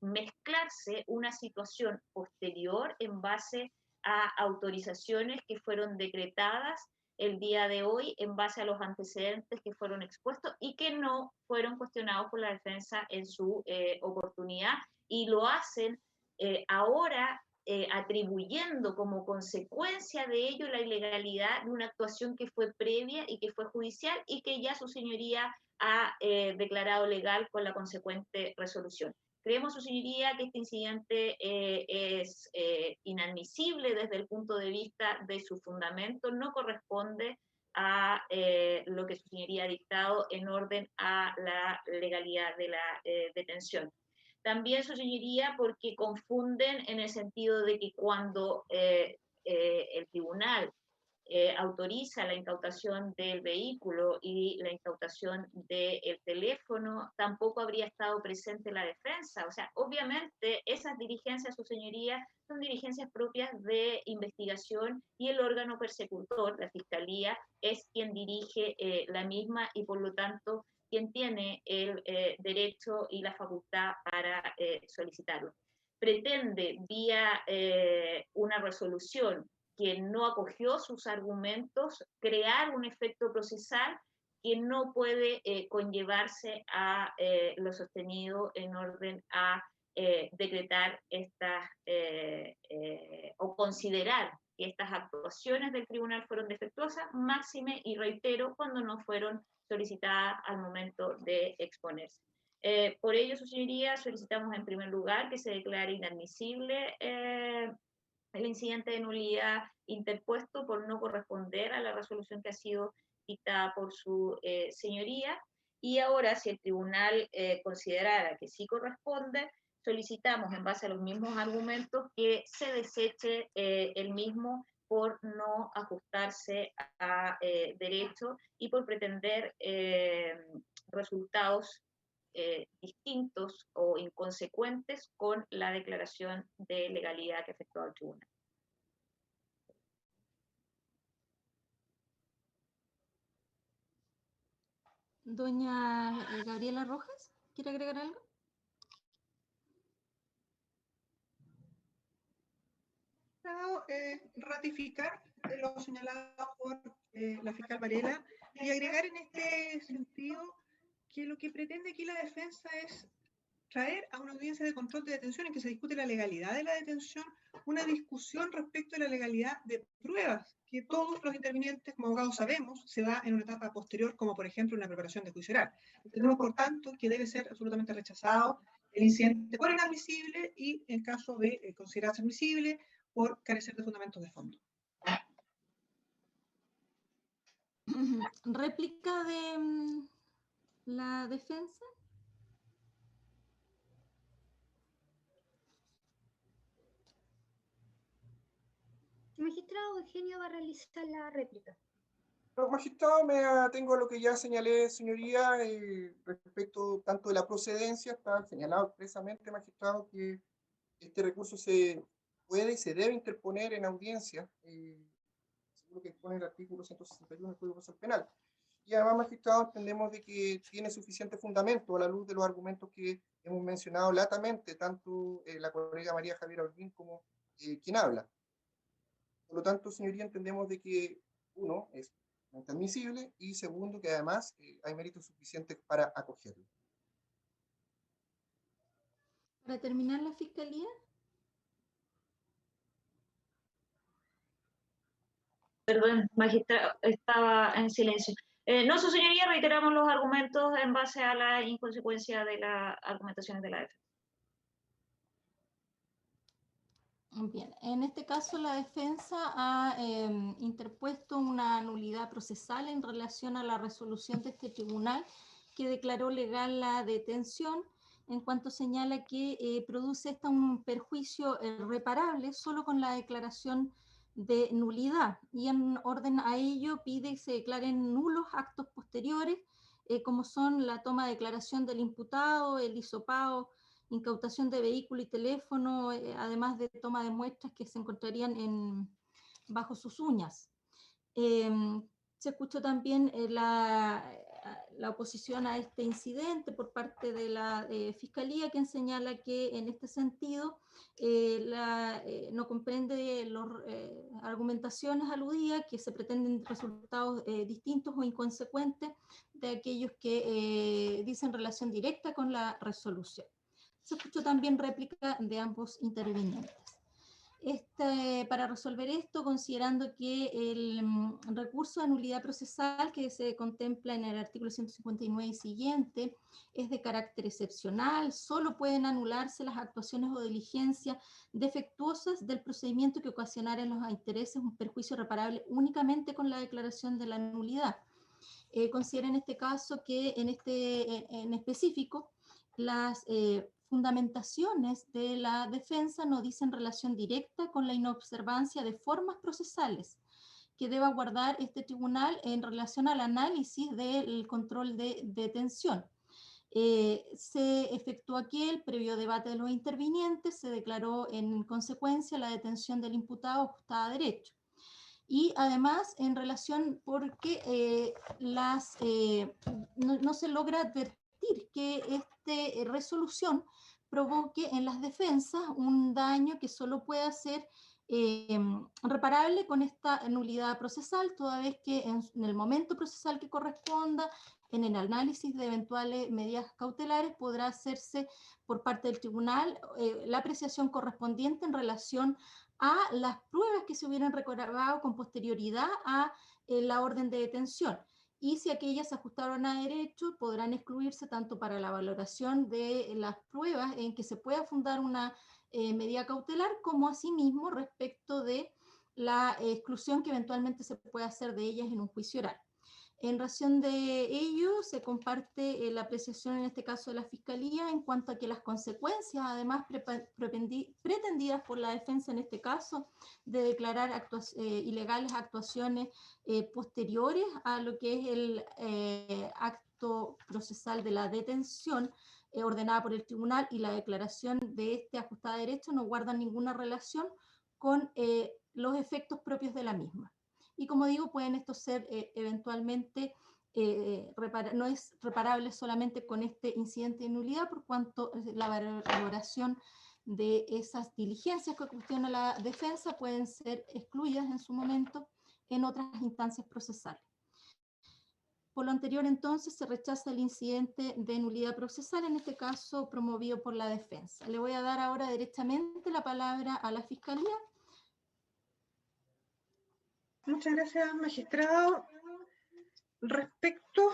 mezclarse una situación posterior en base a autorizaciones que fueron decretadas el día de hoy en base a los antecedentes que fueron expuestos y que no fueron cuestionados por la defensa en su oportunidad, y lo hacen ahora atribuyendo como consecuencia de ello la ilegalidad de una actuación que fue previa y que fue judicial y que ya su señoría ha declarado legal con la consecuente resolución. Creemos, su señoría, que este incidente es inadmisible desde el punto de vista de su fundamento, no corresponde a lo que su señoría ha dictado en orden a la legalidad de la detención. También, su señoría, porque confunden en el sentido de que cuando el tribunal autoriza la incautación del vehículo y la incautación del teléfono, tampoco habría estado presente la defensa. O sea, obviamente esas diligencias, su señoría, son diligencias propias de investigación y el órgano persecutor, la Fiscalía, es quien dirige la misma y por lo tanto quien tiene el derecho y la facultad para solicitarlo. Pretende, vía una resolución que no acogió sus argumentos, crear un efecto procesal que no puede conllevarse a lo sostenido en orden a decretar estas o considerar que estas actuaciones del tribunal fueron defectuosas, máxime y reitero cuando no fueron solicitadas al momento de exponerse. Por ello, su señoría, solicitamos en primer lugar que se declare inadmisible el incidente de nulidad interpuesto por no corresponder a la resolución que ha sido dictada por su señoría. Y ahora, si el tribunal considerara que sí corresponde, solicitamos, en base a los mismos argumentos, que se deseche el mismo por no ajustarse a derecho y por pretender resultados distintos o inconsecuentes con la declaración de legalidad que efectuó el tribunal. Doña Gabriela Rojas, ¿quiere agregar algo? Ratificar lo señalado por la fiscal Varela y agregar en este sentido que lo que pretende aquí la defensa es traer a una audiencia de control de detención en que se discute la legalidad de la detención, una discusión respecto de la legalidad de pruebas, que todos los intervinientes como abogados sabemos se da en una etapa posterior, como por ejemplo en la preparación de juicio oral. Entendemos, por tanto, que debe ser absolutamente rechazado el incidente por inadmisible y, en caso de considerarse admisible, por carecer de fundamentos de fondo. ¿Réplica de la defensa? Magistrado Eugenio va a realizar la réplica. Magistrado, me atengo a lo que ya señalé, señoría, respecto tanto de la procedencia. Está señalado expresamente, magistrado, que este recurso se puede y se debe interponer en audiencia, según lo que expone el artículo 161 del Código Procesal Penal. Y además, magistrado, entendemos de que tiene suficiente fundamento a la luz de los argumentos que hemos mencionado latamente, tanto la colega María Javiera Holguín como quien habla. Por lo tanto, señoría, entendemos de que, uno, es admisible, y segundo, que además hay méritos suficientes para acogerlo. Para terminar, la Fiscalía. Perdón, magistrado, estaba en silencio. No, su señoría, reiteramos los argumentos en base a la inconsecuencia de las argumentaciones de la defensa. Bien, en este caso la defensa ha interpuesto una nulidad procesal en relación a la resolución de este tribunal que declaró legal la detención, en cuanto señala que produce esta un perjuicio reparable solo con la declaración de nulidad, y en orden a ello pide que se declaren nulos actos posteriores, como son la toma de declaración del imputado, el hisopado, incautación de vehículo y teléfono, además de toma de muestras que se encontrarían bajo sus uñas. Se escuchó también la oposición a este incidente por parte de la Fiscalía, quien señala que en este sentido no comprende las argumentaciones aludidas, que se pretenden resultados distintos o inconsecuentes de aquellos que dicen relación directa con la resolución. Se escuchó también réplica de ambos intervinientes. Para resolver esto, considerando que el recurso de nulidad procesal que se contempla en el artículo 159 y siguiente es de carácter excepcional, solo pueden anularse las actuaciones o diligencias defectuosas del procedimiento que ocasionaren los intereses un perjuicio reparable únicamente con la declaración de la nulidad. Considera en este caso que en específico las fundamentaciones de la defensa no dicen relación directa con la inobservancia de formas procesales que deba guardar este tribunal en relación al análisis del control de detención. Se efectuó aquel previo debate de los intervinientes, se declaró en consecuencia la detención del imputado ajustada a derecho. Y además, en relación porque no se logra advertir que esta resolución provoque en las defensas un daño que solo pueda ser reparable con esta nulidad procesal, toda vez que en el momento procesal que corresponda, en el análisis de eventuales medidas cautelares, podrá hacerse por parte del tribunal la apreciación correspondiente en relación a las pruebas que se hubieran recabado con posterioridad a la orden de detención. Y si aquellas se ajustaron a derecho, podrán excluirse tanto para la valoración de las pruebas en que se pueda fundar una medida cautelar, como asimismo respecto de la exclusión que eventualmente se puede hacer de ellas en un juicio oral. En razón de ello, se comparte la apreciación en este caso de la Fiscalía en cuanto a que las consecuencias, además pretendidas por la defensa en este caso, de declarar ilegales actuaciones posteriores a lo que es el acto procesal de la detención ordenada por el tribunal y la declaración de este ajustada a derecho, no guardan ninguna relación con los efectos propios de la misma. Y como digo, pueden estos ser eventualmente, no es reparable solamente con este incidente de nulidad, por cuanto la valoración de esas diligencias que cuestiona la defensa pueden ser excluidas en su momento en otras instancias procesales. Por lo anterior, entonces, se rechaza el incidente de nulidad procesal, en este caso promovido por la defensa. Le voy a dar ahora directamente la palabra a la Fiscalía. Muchas gracias, magistrado. Respecto,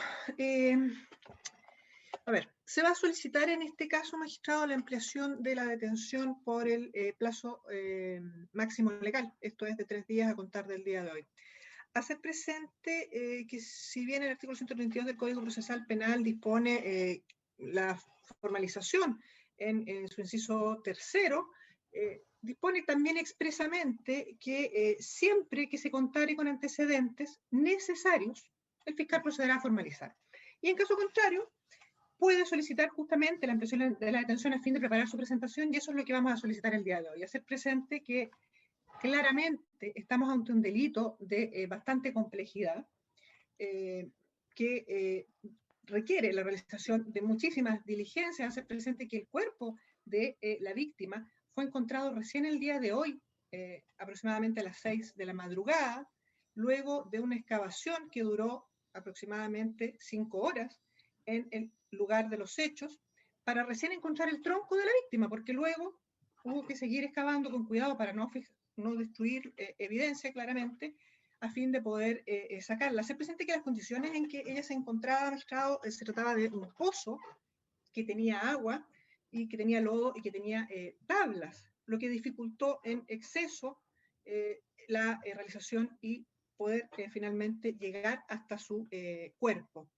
se va a solicitar en este caso, magistrado, la ampliación de la detención por el plazo máximo legal, esto es de 3 días a contar del día de hoy. Hacer presente que si bien el artículo 132 del Código Procesal Penal dispone la formalización en su inciso tercero, dispone también expresamente que siempre que se contare con antecedentes necesarios, el fiscal procederá a formalizar. Y en caso contrario, puede solicitar justamente la ampliación de la detención a fin de preparar su presentación, y eso es lo que vamos a solicitar el día de hoy. Hacer presente que claramente estamos ante un delito de bastante complejidad, que requiere la realización de muchísimas diligencias. Hacer presente que el cuerpo de la víctima fue encontrado recién el día de hoy, aproximadamente a las 6 de la madrugada, luego de una excavación que duró aproximadamente 5 horas en el lugar de los hechos, para recién encontrar el tronco de la víctima, porque luego hubo que seguir excavando con cuidado para no destruir evidencia claramente, a fin de poder sacarla. Se presenta que las condiciones en que ella se encontraba, magistrado, se trataba de un pozo que tenía agua y que tenía lodo y que tenía tablas, lo que dificultó en exceso la realización y poder finalmente llegar hasta su cuerpo.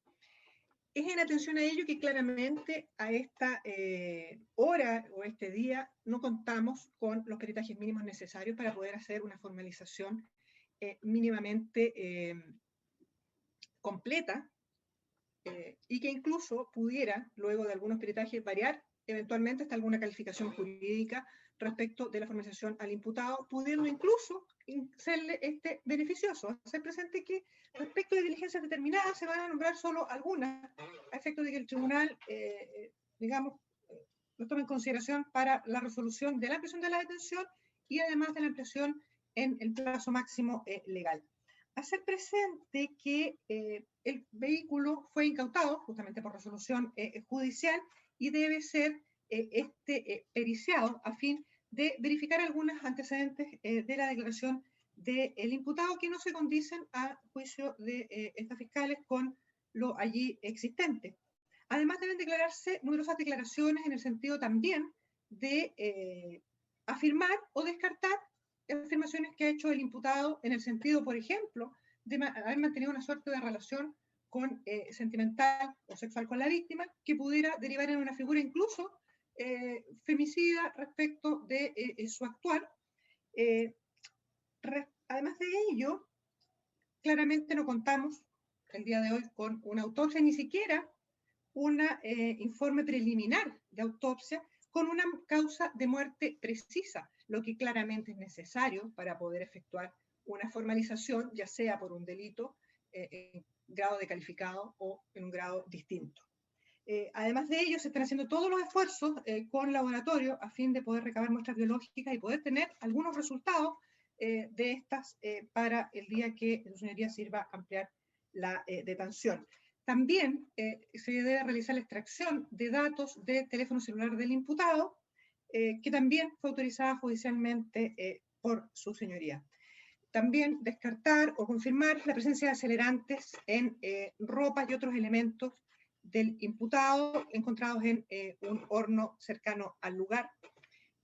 Es en atención a ello que claramente a esta hora o este día no contamos con los peritajes mínimos necesarios para poder hacer una formalización mínimamente completa y que incluso pudiera, luego de algunos peritajes, variar eventualmente hasta alguna calificación jurídica respecto de la formalización al imputado, pudiendo incluso serle beneficioso. Hacer presente que respecto de diligencias determinadas se van a nombrar solo algunas, a efecto de que el tribunal, digamos, lo tome en consideración para la resolución de la ampliación de la detención y además de la ampliación en el plazo máximo legal. Hacer presente que el vehículo fue incautado justamente por resolución judicial y debe ser periciado a fin de verificar algunos antecedentes de la declaración del imputado que no se condicen a juicio de estas fiscales con lo allí existente. Además deben declararse numerosas declaraciones en el sentido también de afirmar o descartar afirmaciones que ha hecho el imputado en el sentido, por ejemplo, de haber mantenido una suerte de relación sentimental o sexual con la víctima, que pudiera derivar en una figura incluso femicida respecto de su actuar. Además de ello, claramente no contamos el día de hoy con una autopsia, ni siquiera un informe preliminar de autopsia con una causa de muerte precisa, lo que claramente es necesario para poder efectuar una formalización, ya sea por un delito en grado de calificado o en un grado distinto. Además de ello, se están haciendo todos los esfuerzos con laboratorio a fin de poder recabar muestras biológicas y poder tener algunos resultados de estas para el día que su señoría sirva a ampliar la detención. También se debe realizar la extracción de datos de teléfono celular del imputado, que también fue autorizada judicialmente por su señoría. También descartar o confirmar la presencia de acelerantes en ropas y otros elementos del imputado encontrados en un horno cercano al lugar.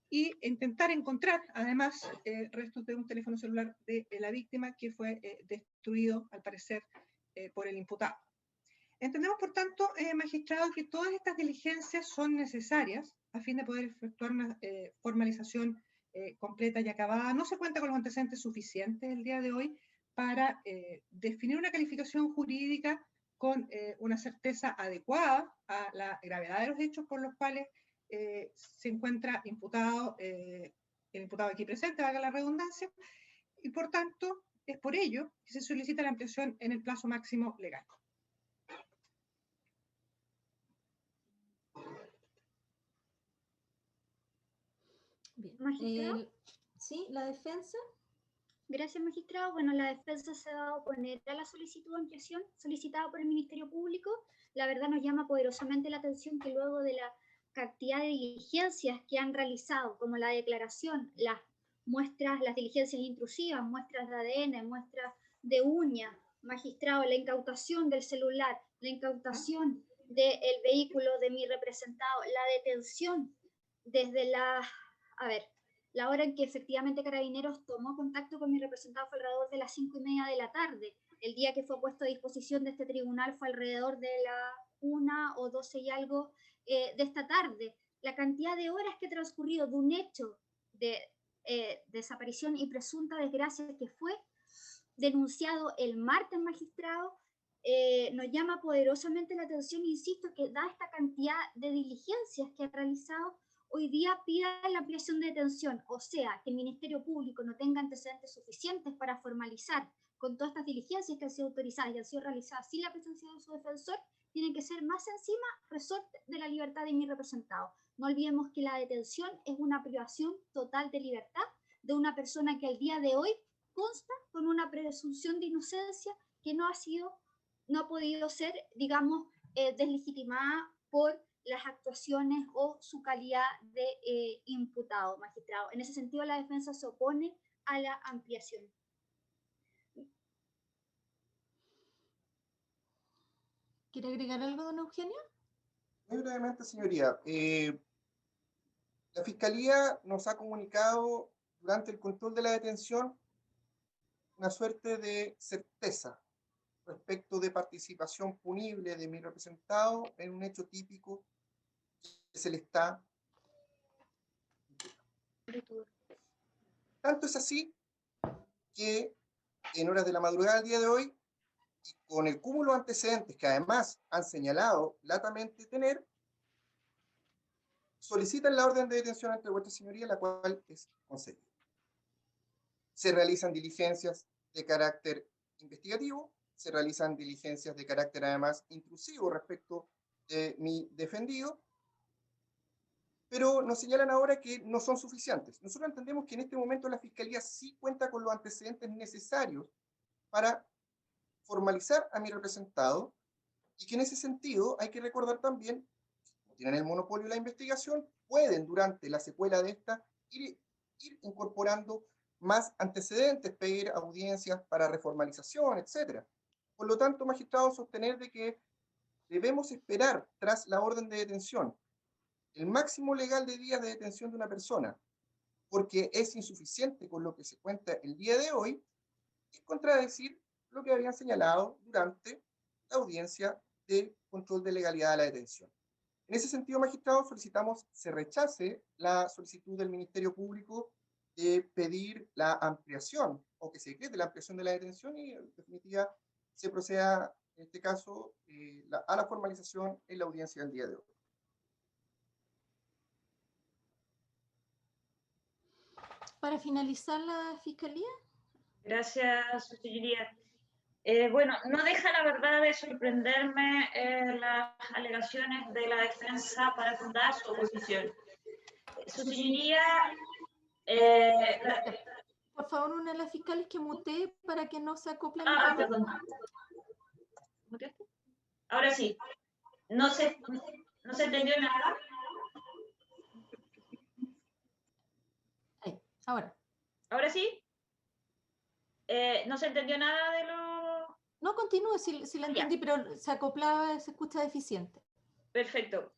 Y intentar encontrar, además, restos de un teléfono celular de la víctima que fue destruido, al parecer, por el imputado. Entendemos, por tanto, magistrado, que todas estas diligencias son necesarias a fin de poder efectuar una formalización completa y acabada. No se cuenta con los antecedentes suficientes el día de hoy para definir una calificación jurídica con una certeza adecuada a la gravedad de los hechos por los cuales se encuentra imputado, el imputado aquí presente, valga la redundancia, y por tanto es por ello que se solicita la ampliación en el plazo máximo legal. Bien. ¿Magistrado? Sí, la defensa. Gracias, magistrado. Bueno, la defensa se va a oponer a la solicitud de ampliación solicitada por el Ministerio Público. La verdad nos llama poderosamente la atención que luego de la cantidad de diligencias que han realizado, como la declaración, las muestras, las diligencias intrusivas, muestras de ADN, muestras de uña, magistrado, la incautación del celular, la incautación del vehículo de mi representado, la detención desde la hora en que efectivamente Carabineros tomó contacto con mi representado fue alrededor de las 5:30 de la tarde. El día que fue puesto a disposición de este tribunal fue alrededor de la 1 o 12 y algo de esta tarde. La cantidad de horas que ha transcurrido de un hecho de desaparición y presunta desgracia que fue denunciado el martes, magistrado, nos llama poderosamente la atención, insisto, que da esta cantidad de diligencias que ha realizado, hoy día pida la ampliación de detención, o sea, que el Ministerio Público no tenga antecedentes suficientes para formalizar con todas estas diligencias que han sido autorizadas y han sido realizadas sin la presencia de su defensor, tienen que ser más encima resorte de la libertad de mi representado. No olvidemos que la detención es una privación total de libertad de una persona que al día de hoy consta con una presunción de inocencia que no ha podido ser, digamos, deslegitimada por las actuaciones o su calidad de imputado, magistrado. En ese sentido, la defensa se opone a la ampliación. ¿Quiere agregar algo, don Eugenio? Muy brevemente, señoría. La Fiscalía nos ha comunicado durante el control de la detención una suerte de certeza respecto de participación punible de mi representado en un hecho típico que se le está. Tanto es así que en horas de la madrugada del día de hoy, y con el cúmulo de antecedentes que además han señalado latamente tener, solicitan la orden de detención ante vuestra señoría, la cual es concedida. Se realizan diligencias de carácter investigativo, se realizan diligencias de carácter además intrusivo respecto de mi defendido, pero nos señalan ahora que no son suficientes. Nosotros entendemos que en este momento la Fiscalía sí cuenta con los antecedentes necesarios para formalizar a mi representado, y que en ese sentido hay que recordar también, como tienen el monopolio de la investigación, pueden durante la secuela de esta ir incorporando más antecedentes, pedir audiencias para reformalización, etc. Por lo tanto, magistrado, sostener de que debemos esperar tras la orden de detención el máximo legal de días de detención de una persona, porque es insuficiente con lo que se cuenta el día de hoy, es contradecir lo que habían señalado durante la audiencia de control de legalidad de la detención. En ese sentido, magistrado, solicitamos se rechace la solicitud del Ministerio Público de pedir la ampliación, o que se decrete la ampliación de la detención, y en definitiva se proceda, en este caso, a la formalización en la audiencia del día de hoy. Para finalizar, la Fiscalía. Gracias, su señoría. Bueno, no deja la verdad de sorprenderme las alegaciones de la defensa para fundar su oposición. Su señoría... Por favor, una de las fiscales que mutee para que no se acople. Perdón. Ahora sí. No se entendió nada. Ahí, ahora. ¿Ahora sí? ¿No se entendió nada de lo...? No, continúe, si la entendí, pero se acoplaba, se escucha deficiente. Perfecto.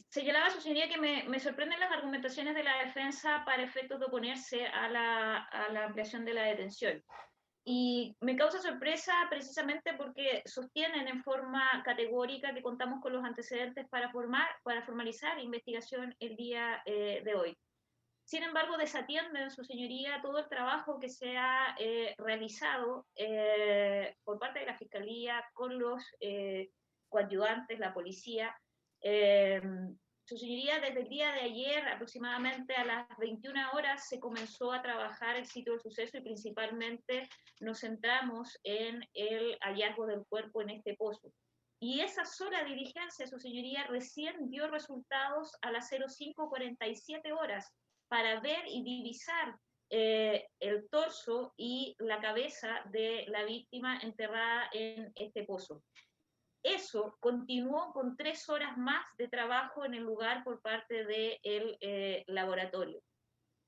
Señalaba su señoría que me sorprenden las argumentaciones de la defensa para efectos de oponerse a la ampliación de la detención. Y me causa sorpresa precisamente porque sostienen en forma categórica que contamos con los antecedentes para formalizar investigación el día de hoy. Sin embargo, desatienden, su señoría, todo el trabajo que se ha realizado por parte de la Fiscalía con los coadyuvantes, la policía. Su señoría, desde el día de ayer, aproximadamente a las 21 horas, se comenzó a trabajar el sitio del suceso y principalmente nos centramos en el hallazgo del cuerpo en este pozo. Y esa sola diligencia, su señoría, recién dio resultados a las 05:47 horas para ver y divisar el torso y la cabeza de la víctima enterrada en este pozo. Eso continuó con 3 horas más de trabajo en el lugar por parte del laboratorio.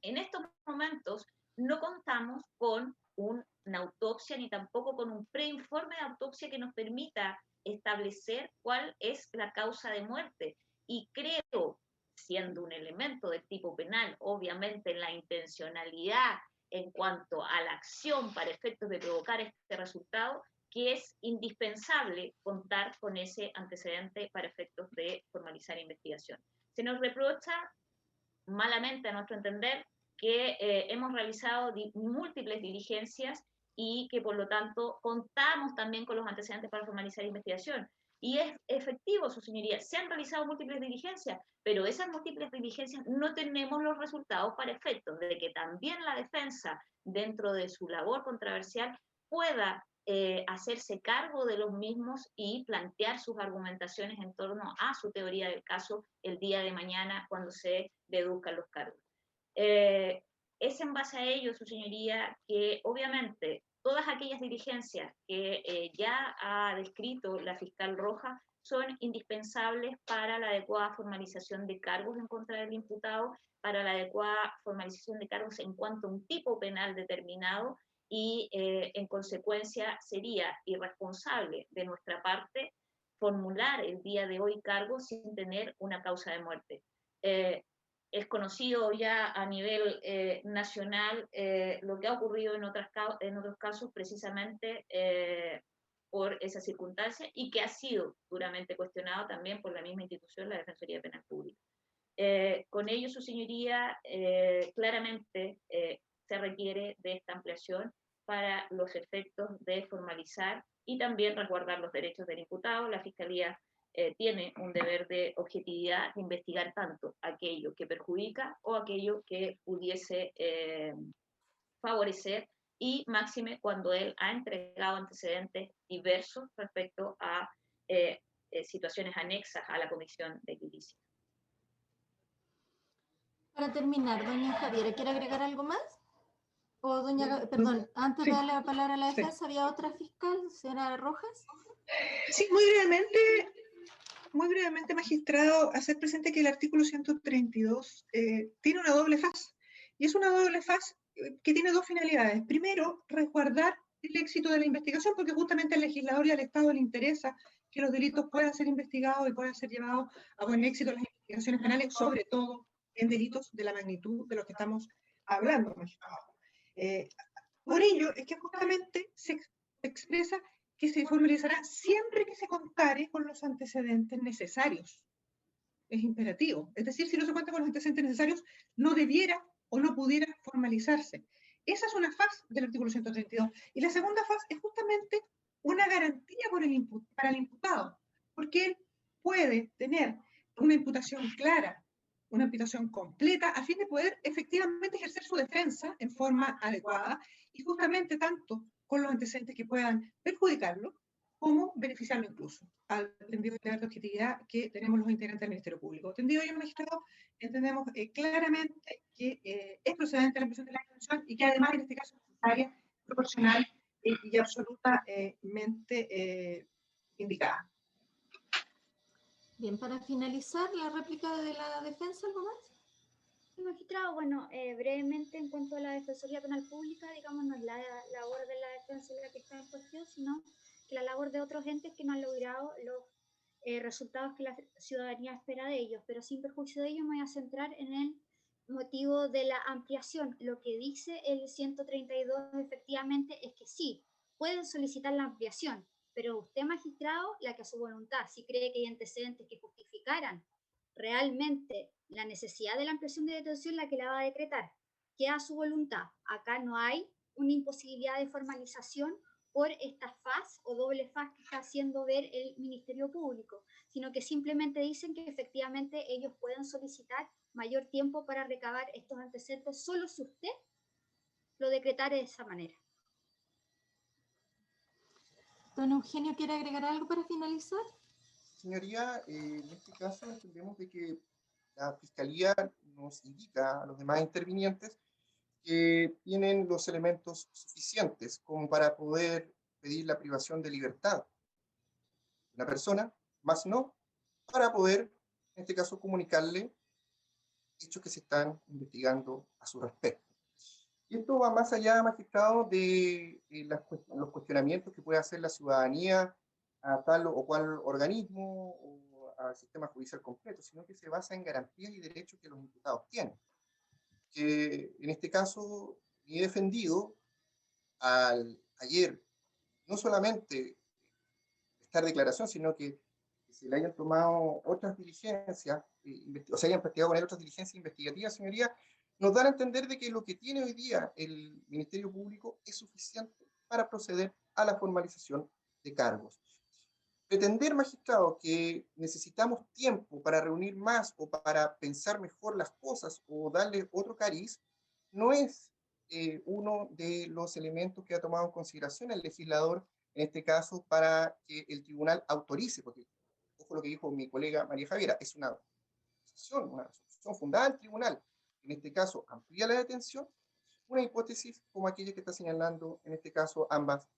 En estos momentos no contamos con una autopsia ni tampoco con un preinforme de autopsia que nos permita establecer cuál es la causa de muerte. Y creo, siendo un elemento del tipo penal, obviamente la intencionalidad en cuanto a la acción para efectos de provocar este resultado, que es indispensable contar con ese antecedente para efectos de formalizar investigación. Se nos reprocha, malamente a nuestro entender, que hemos realizado múltiples diligencias y que por lo tanto contamos también con los antecedentes para formalizar investigación. Y es efectivo, su señoría, se han realizado múltiples diligencias, pero esas múltiples diligencias no tenemos los resultados para efectos de que también la defensa, dentro de su labor controversial, pueda hacerse cargo de los mismos y plantear sus argumentaciones en torno a su teoría del caso el día de mañana cuando se deduzcan los cargos. Es en base a ello, su señoría, que obviamente todas aquellas diligencias que ya ha descrito la fiscal Roja son indispensables para la adecuada formalización de cargos en contra del imputado, para la adecuada formalización de cargos en cuanto a un tipo penal determinado, y en consecuencia sería irresponsable de nuestra parte formular el día de hoy cargos sin tener una causa de muerte. Es conocido ya a nivel nacional lo que ha ocurrido en otros casos precisamente por esa circunstancia y que ha sido duramente cuestionado también por la misma institución, la Defensoría Penal Pública. Con ello, su señoría, claramente se requiere de esta ampliación para los efectos de formalizar y también resguardar los derechos del imputado. La Fiscalía tiene un deber de objetividad de investigar tanto aquello que perjudica o aquello que pudiese favorecer, y máxime cuando él ha entregado antecedentes diversos respecto a situaciones anexas a la comisión de ilícito. Para terminar, doña Javiera, ¿quiere agregar algo más? O perdón, antes Sí. de darle la palabra a la Sí. defensa, ¿había otra fiscal, señora Rojas? Sí, muy brevemente, magistrado, hacer presente que el artículo 132 tiene una doble faz. Y es una doble faz que tiene dos finalidades. Primero, resguardar el éxito de la investigación, porque justamente al legislador y al Estado le interesa que los delitos puedan ser investigados y puedan ser llevados a buen éxito en las investigaciones penales, sobre todo en delitos de la magnitud de los que estamos hablando, magistrado. Por ello es que justamente se expresa que se formalizará siempre que se contare con los antecedentes necesarios. Es imperativo. Es decir, si no se cuenta con los antecedentes necesarios, no debiera o no pudiera formalizarse. Esa es una faz del artículo 132. Y la segunda faz es justamente una garantía para el imputado, porque él puede tener una imputación clara, una imputación completa, a fin de poder efectivamente ejercer su defensa en forma adecuada, y justamente tanto con los antecedentes que puedan perjudicarlo, como beneficiarlo incluso, al entendido de la objetividad que tenemos los integrantes del Ministerio Público. Entendido yo, magistrado, entendemos claramente que es procedente la ampliación de la detención y que además en este caso es necesaria, proporcional y absolutamente indicada. Bien, para finalizar, la réplica de la defensa, ¿algo más? Magistrado, bueno, brevemente en cuanto a la Defensoría Penal Pública, digamos, no es la labor de la defensa la que está en cuestión, sino que la labor de otros entes que no han logrado los resultados que la ciudadanía espera de ellos, pero sin perjuicio de ello me voy a centrar en el motivo de la ampliación. Lo que dice el 132 efectivamente es que sí, pueden solicitar la ampliación, pero usted, magistrado, la que a su voluntad, si cree que hay antecedentes que justificaran realmente la necesidad de la ampliación de detención, la que la va a decretar, queda a su voluntad. Acá no hay una imposibilidad de formalización por esta faz o doble faz que está haciendo ver el Ministerio Público, sino que simplemente dicen que efectivamente ellos pueden solicitar mayor tiempo para recabar estos antecedentes solo si usted lo decretara de esa manera. Don Eugenio, ¿quiere agregar algo para finalizar? Señoría, en este caso entendemos de que la Fiscalía nos indica a los demás intervinientes que tienen los elementos suficientes como para poder pedir la privación de libertad de una persona, más no para poder, en este caso, comunicarle hechos que se están investigando a su respecto. Y esto va más allá, magistrado, de los cuestionamientos que puede hacer la ciudadanía a tal o cual organismo o al sistema judicial completo, sino que se basa en garantías y derechos que los imputados tienen. Que en este caso, mi defendido, ayer, no solamente esta declaración, sino que se le hayan tomado otras diligencias, o se hayan investigado con él otras diligencias investigativas, señoría, nos dan a entender de que lo que tiene hoy día el Ministerio Público es suficiente para proceder a la formalización de cargos. Pretender, magistrado, que necesitamos tiempo para reunir más o para pensar mejor las cosas o darle otro cariz, no es uno de los elementos que ha tomado en consideración el legislador, en este caso, para que el tribunal autorice, porque, ojo lo que dijo mi colega María Javiera, es una resolución fundada del tribunal, en este caso amplía la detención, una hipótesis como aquella que está señalando, en este caso, ambas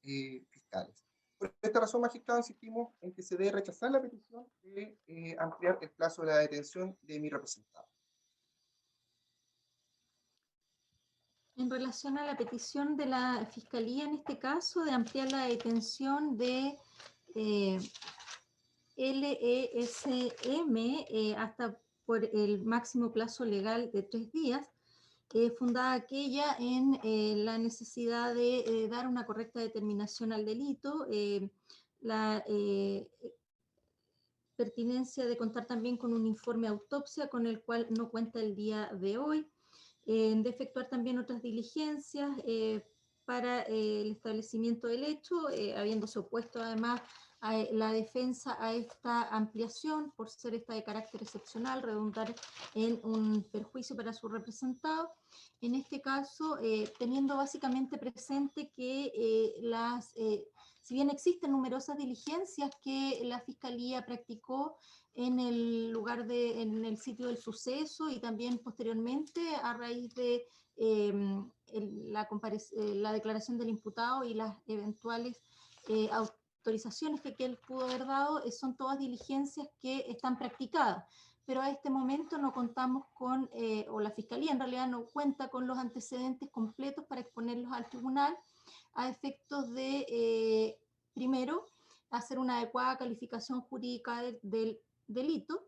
fiscales. Por esta razón, magistrado, insistimos en que se debe rechazar la petición de ampliar el plazo de la detención de mi representado. En relación a la petición de la Fiscalía, en este caso, de ampliar la detención de LESM hasta por el máximo plazo legal de 3 días, fundada aquella en la necesidad de dar una correcta determinación al delito, la pertinencia de contar también con un informe de autopsia con el cual no cuenta el día de hoy, de efectuar también otras diligencias para el establecimiento del hecho, habiéndose opuesto además la defensa a esta ampliación, por ser esta de carácter excepcional, redundar en un perjuicio para su representado. En este caso, teniendo básicamente presente que si bien existen numerosas diligencias que la Fiscalía practicó en el lugar en el sitio del suceso y también posteriormente a raíz de la declaración del imputado y las eventuales autorizaciones que él pudo haber dado, son todas diligencias que están practicadas, pero a este momento no contamos con, o la Fiscalía en realidad no cuenta con los antecedentes completos para exponerlos al tribunal a efectos de, primero, hacer una adecuada calificación jurídica del delito,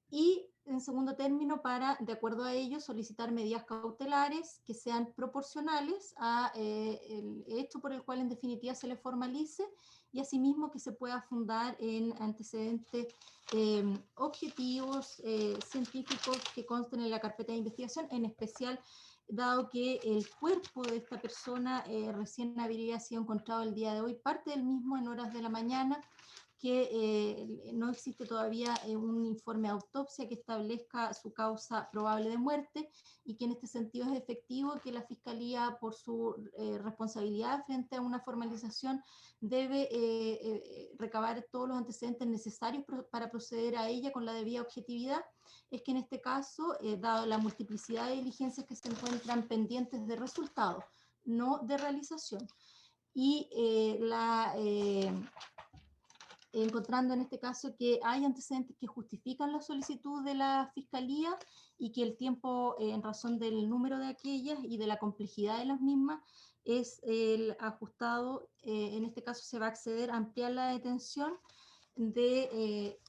y en segundo término, para, de acuerdo a ello, solicitar medidas cautelares que sean proporcionales a el hecho por el cual en definitiva se le formalice, y asimismo que se pueda fundar en antecedentes objetivos, científicos que consten en la carpeta de investigación, en especial dado que el cuerpo de esta persona recién habría sido encontrado el día de hoy, parte del mismo en horas de la mañana, que no existe todavía un informe de autopsia que establezca su causa probable de muerte, y que en este sentido es efectivo que la Fiscalía, por su responsabilidad frente a una formalización, debe recabar todos los antecedentes necesarios para proceder a ella con la debida objetividad. Es que en este caso, dado la multiplicidad de diligencias que se encuentran pendientes de resultado, no de realización, y encontrando en este caso que hay antecedentes que justifican la solicitud de la Fiscalía, y que el tiempo, en razón del número de aquellas y de la complejidad de las mismas, es el ajustado. En este caso se va a acceder a ampliar la detención de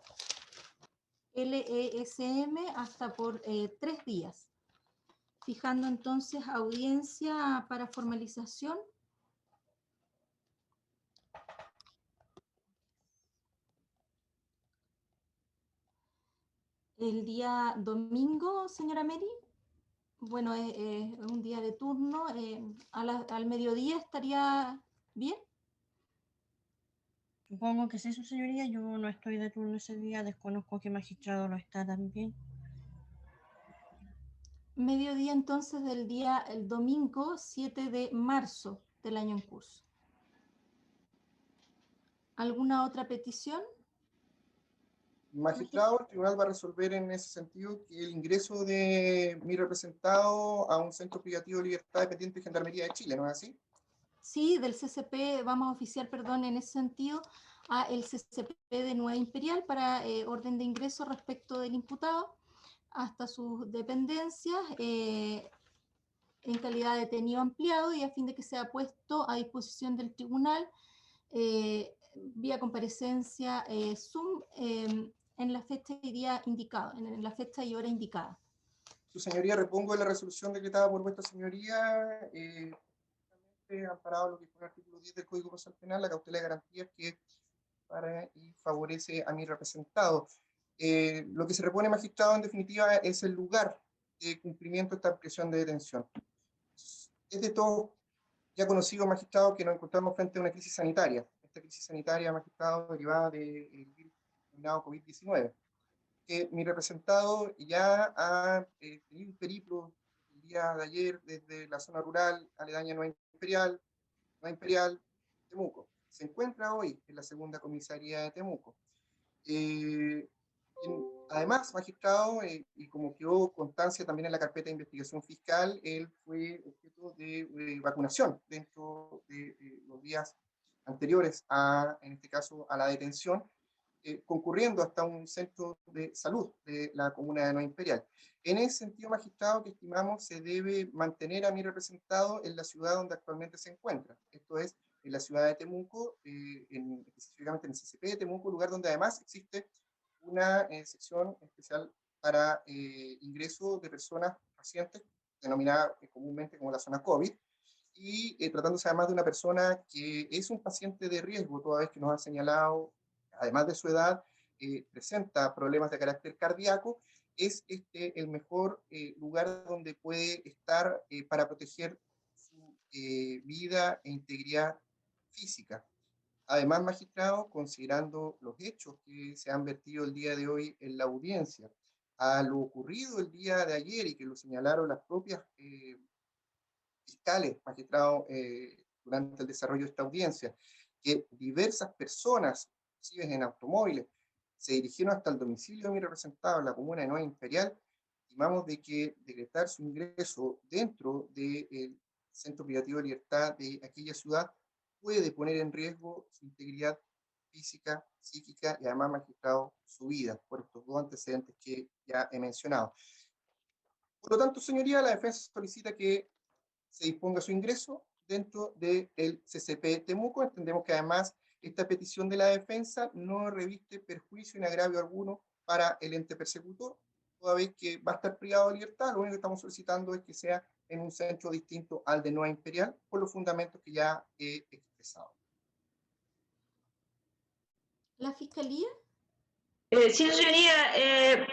LESM hasta por 3 días, fijando entonces audiencia para formalización el día domingo, señora Mary. Bueno, es un día de turno, al mediodía estaría bien. Supongo que sí, su señoría. Yo no estoy de turno ese día, desconozco qué magistrado lo está también. Mediodía entonces del día, el domingo 7 de marzo del año en curso. ¿Alguna otra petición? Magistrado, el tribunal va a resolver en ese sentido que el ingreso de mi representado a un centro privativo de libertad dependiente de Gendarmería de Chile, ¿no es así? Sí, del CCP vamos a oficiar, perdón, en ese sentido, a el CCP de Nueva Imperial para orden de ingreso respecto del imputado hasta sus dependencias, en calidad de detenido ampliado, y a fin de que sea puesto a disposición del tribunal vía comparecencia Zoom en la fecha y día indicado, en la fecha y hora indicada. Su señoría, repongo la resolución decretada por vuestra señoría, amparado lo que fue el artículo 10 del Código Procesal Penal, la cautela de garantías que para y favorece a mi representado. Lo que se repone, magistrado, en definitiva, es el lugar de cumplimiento de esta prisión de detención. Es de todo ya conocido, magistrado, que nos encontramos frente a una crisis sanitaria. Esta crisis sanitaria, magistrado, derivada del virus denominado COVID-19, que mi representado ya ha tenido un periplo el día de ayer desde la zona rural aledaña Nueva Imperial, Temuco. Se encuentra hoy en la segunda comisaría de Temuco. Además, magistrado, y como quedó constancia también en la carpeta de investigación fiscal, él fue objeto de vacunación dentro de los días anteriores en este caso, a la detención, concurriendo hasta un centro de salud de la comuna de Nueva Imperial. En ese sentido, magistrado, que estimamos se debe mantener a mi representado en la ciudad donde actualmente se encuentra, esto es, en la ciudad de Temuco, específicamente en el CCP de Temuco, lugar donde además existe una sección especial para ingreso de personas pacientes, denominada comúnmente como la zona COVID, y tratándose además de una persona que es un paciente de riesgo, toda vez que nos ha señalado, además de su edad, presenta problemas de carácter cardíaco, es este el mejor lugar donde puede estar para proteger su vida e integridad física. Además, magistrado, considerando los hechos que se han vertido el día de hoy en la audiencia, a lo ocurrido el día de ayer y que lo señalaron las propias fiscales, magistrados, durante el desarrollo de esta audiencia, que diversas personas, inclusive en automóviles, se dirigieron hasta el domicilio de mi representado en la comuna de Nueva Imperial, estimamos de que decretar su ingreso dentro del Centro Privativo de Libertad de aquella ciudad puede poner en riesgo su integridad física, psíquica y además, magistrado, su vida, por estos dos antecedentes que ya he mencionado. Por lo tanto, señoría, la defensa solicita que se disponga su ingreso dentro del CCP Temuco. Entendemos que además esta petición de la defensa no reviste perjuicio ni agravio alguno para el ente persecutor, toda vez que va a estar privado de libertad. Lo único que estamos solicitando es que sea en un centro distinto al de Nueva Imperial, por los fundamentos que ya he expresado. ¿La Fiscalía? Sí, señoría,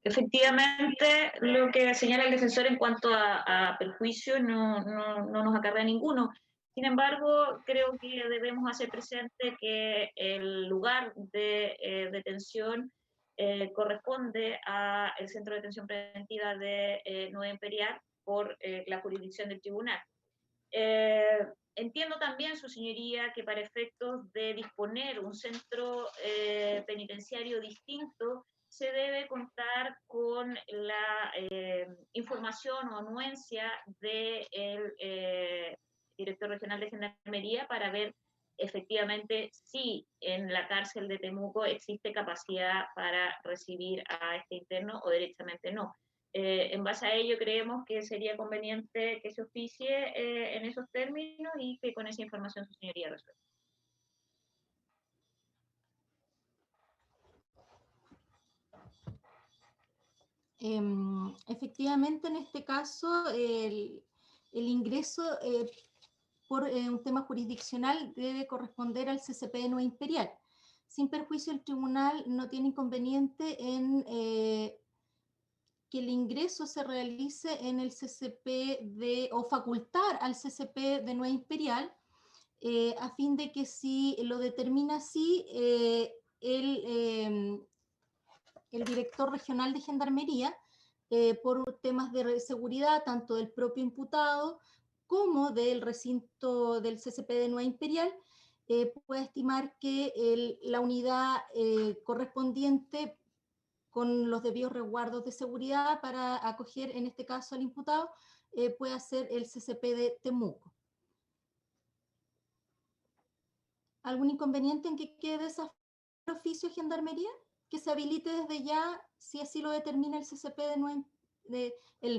efectivamente, lo que señala el defensor en cuanto a perjuicio no nos acarrea ninguno. Sin embargo, creo que debemos hacer presente que el lugar de detención corresponde al Centro de Detención Preventiva de Nueva Imperial por la jurisdicción del tribunal. Entiendo también, su señoría, que para efectos de disponer un centro penitenciario distinto, se debe contar con la información o anuencia del director regional de Gendarmería para ver efectivamente si en la cárcel de Temuco existe capacidad para recibir a este interno o derechamente no. En base a ello creemos que sería conveniente que se oficie en esos términos y que con esa información su señoría resuelva. Efectivamente, en este caso, el ingreso por un tema jurisdiccional debe corresponder al CCP de Nueva Imperial. Sin perjuicio, el tribunal no tiene inconveniente en que el ingreso se realice en el CCP o facultar al CCP de Nueva Imperial, a fin de que si lo determina así, el director regional de Gendarmería, por temas de seguridad, tanto del propio imputado como del recinto del CCP de Nueva Imperial, puede estimar que la unidad correspondiente con los debidos resguardos de seguridad para acoger, en este caso, al imputado, puede ser el CCP de Temuco. ¿Algún inconveniente en que quede ese oficio de Gendarmería? Que se habilite desde ya, si así lo determina el CCP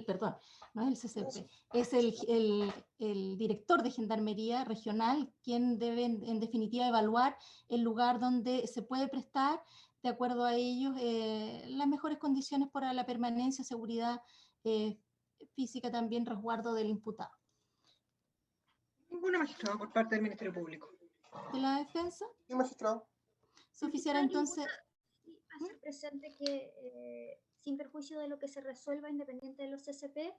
perdón, no es el CCP, es el director de Gendarmería regional quien debe en definitiva evaluar el lugar donde se puede prestar, de acuerdo a ellos, las mejores condiciones para la permanencia, seguridad física, también resguardo del imputado. Ninguna, magistrado, por parte del Ministerio Público. ¿De la defensa? Sí, magistrado. Se oficiará entonces... Hacer presente que, sin perjuicio de lo que se resuelva independiente de los CCP,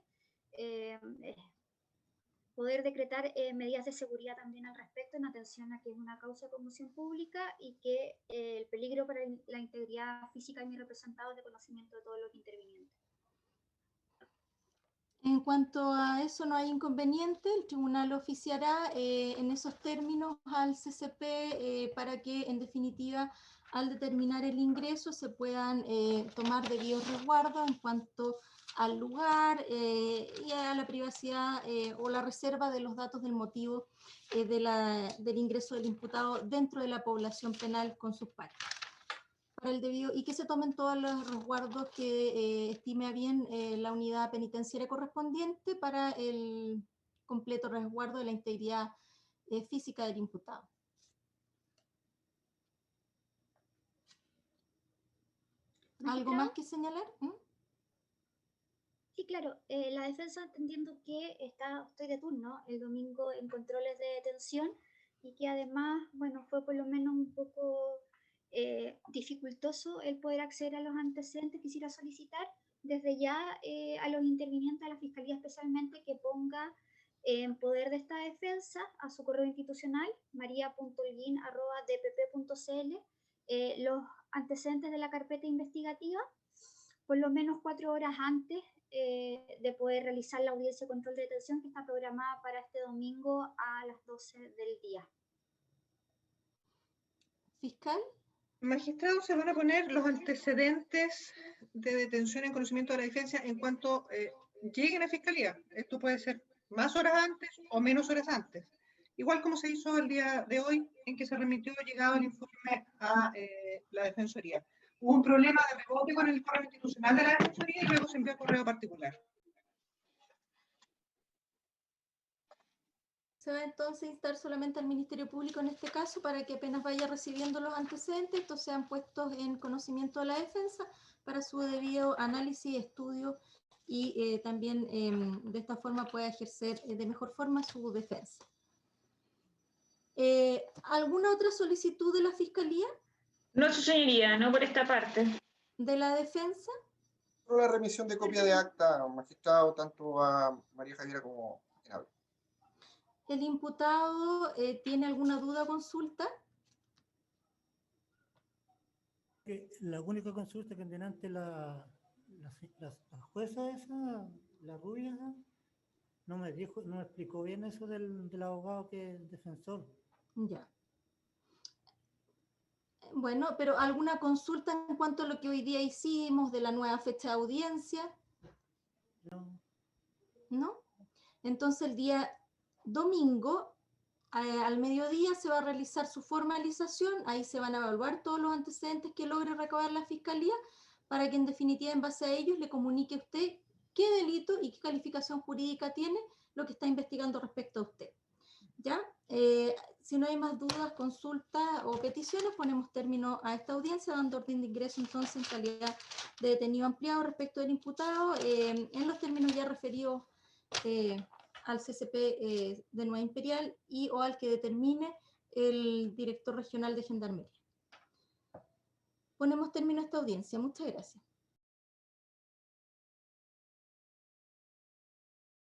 poder decretar medidas de seguridad también al respecto, en atención a que es una causa de conmoción pública y que el peligro para la integridad física de mi representado es de conocimiento de todos los intervinientes. En cuanto a eso, no hay inconveniente. El tribunal oficiará en esos términos al CCP para que, en definitiva, al determinar el ingreso se puedan tomar debidos resguardos en cuanto al lugar y a la privacidad o la reserva de los datos del motivo del ingreso del imputado dentro de la población penal con sus pares. Para el debido, y que se tomen todos los resguardos que estime a bien la unidad penitenciaria correspondiente para el completo resguardo de la integridad física del imputado. ¿Algo más que señalar? Sí, claro. La defensa, entendiendo que estoy de turno el domingo en controles de detención y que además, bueno, fue por lo menos un poco dificultoso el poder acceder a los antecedentes, quisiera solicitar desde ya a los intervinientes, a la Fiscalía especialmente, que ponga en poder de esta defensa a su correo institucional maria.holguin@dpp.cl los antecedentes de la carpeta investigativa por lo menos 4 horas antes de poder realizar la audiencia de control de detención que está programada para este domingo a las 12 del día. Fiscal. Magistrado, se van a poner los antecedentes de detención en conocimiento de la defensa en cuanto lleguen a Fiscalía. Esto puede ser más horas antes o menos horas antes. Igual como se hizo el día de hoy, en que se remitió llegado el informe a la Defensoría. Hubo un problema de rebote con el correo institucional de la Defensoría y luego se envió a correo particular. Se va entonces a instar solamente al Ministerio Público en este caso para que apenas vaya recibiendo los antecedentes, estos sean puestos en conocimiento de la defensa para su debido análisis, estudio y también de esta forma pueda ejercer de mejor forma su defensa. ¿Alguna otra solicitud de la Fiscalía? No, su señoría, no por esta parte. ¿De la defensa? Por la remisión de copia de acta, magistrado, tanto a María Javiera como a quien habla. ¿El imputado tiene alguna duda o consulta? La única consulta que tiene ante la jueza esa, la rubia esa, no me explicó bien eso del abogado que es defensor. Ya. Bueno, pero ¿alguna consulta en cuanto a lo que hoy día hicimos de la nueva fecha de audiencia? No. ¿No? Entonces el día domingo al mediodía se va a realizar su formalización, ahí se van a evaluar todos los antecedentes que logre recabar la Fiscalía para que en definitiva en base a ellos le comunique a usted qué delito y qué calificación jurídica tiene lo que está investigando respecto a usted. ¿Ya? Si no hay más dudas, consultas o peticiones, ponemos término a esta audiencia, dando orden de ingreso entonces en calidad de detenido ampliado respecto del imputado, en los términos ya referidos al CCP de Nueva Imperial y o al que determine el director regional de Gendarmería. Ponemos término a esta audiencia. Muchas gracias.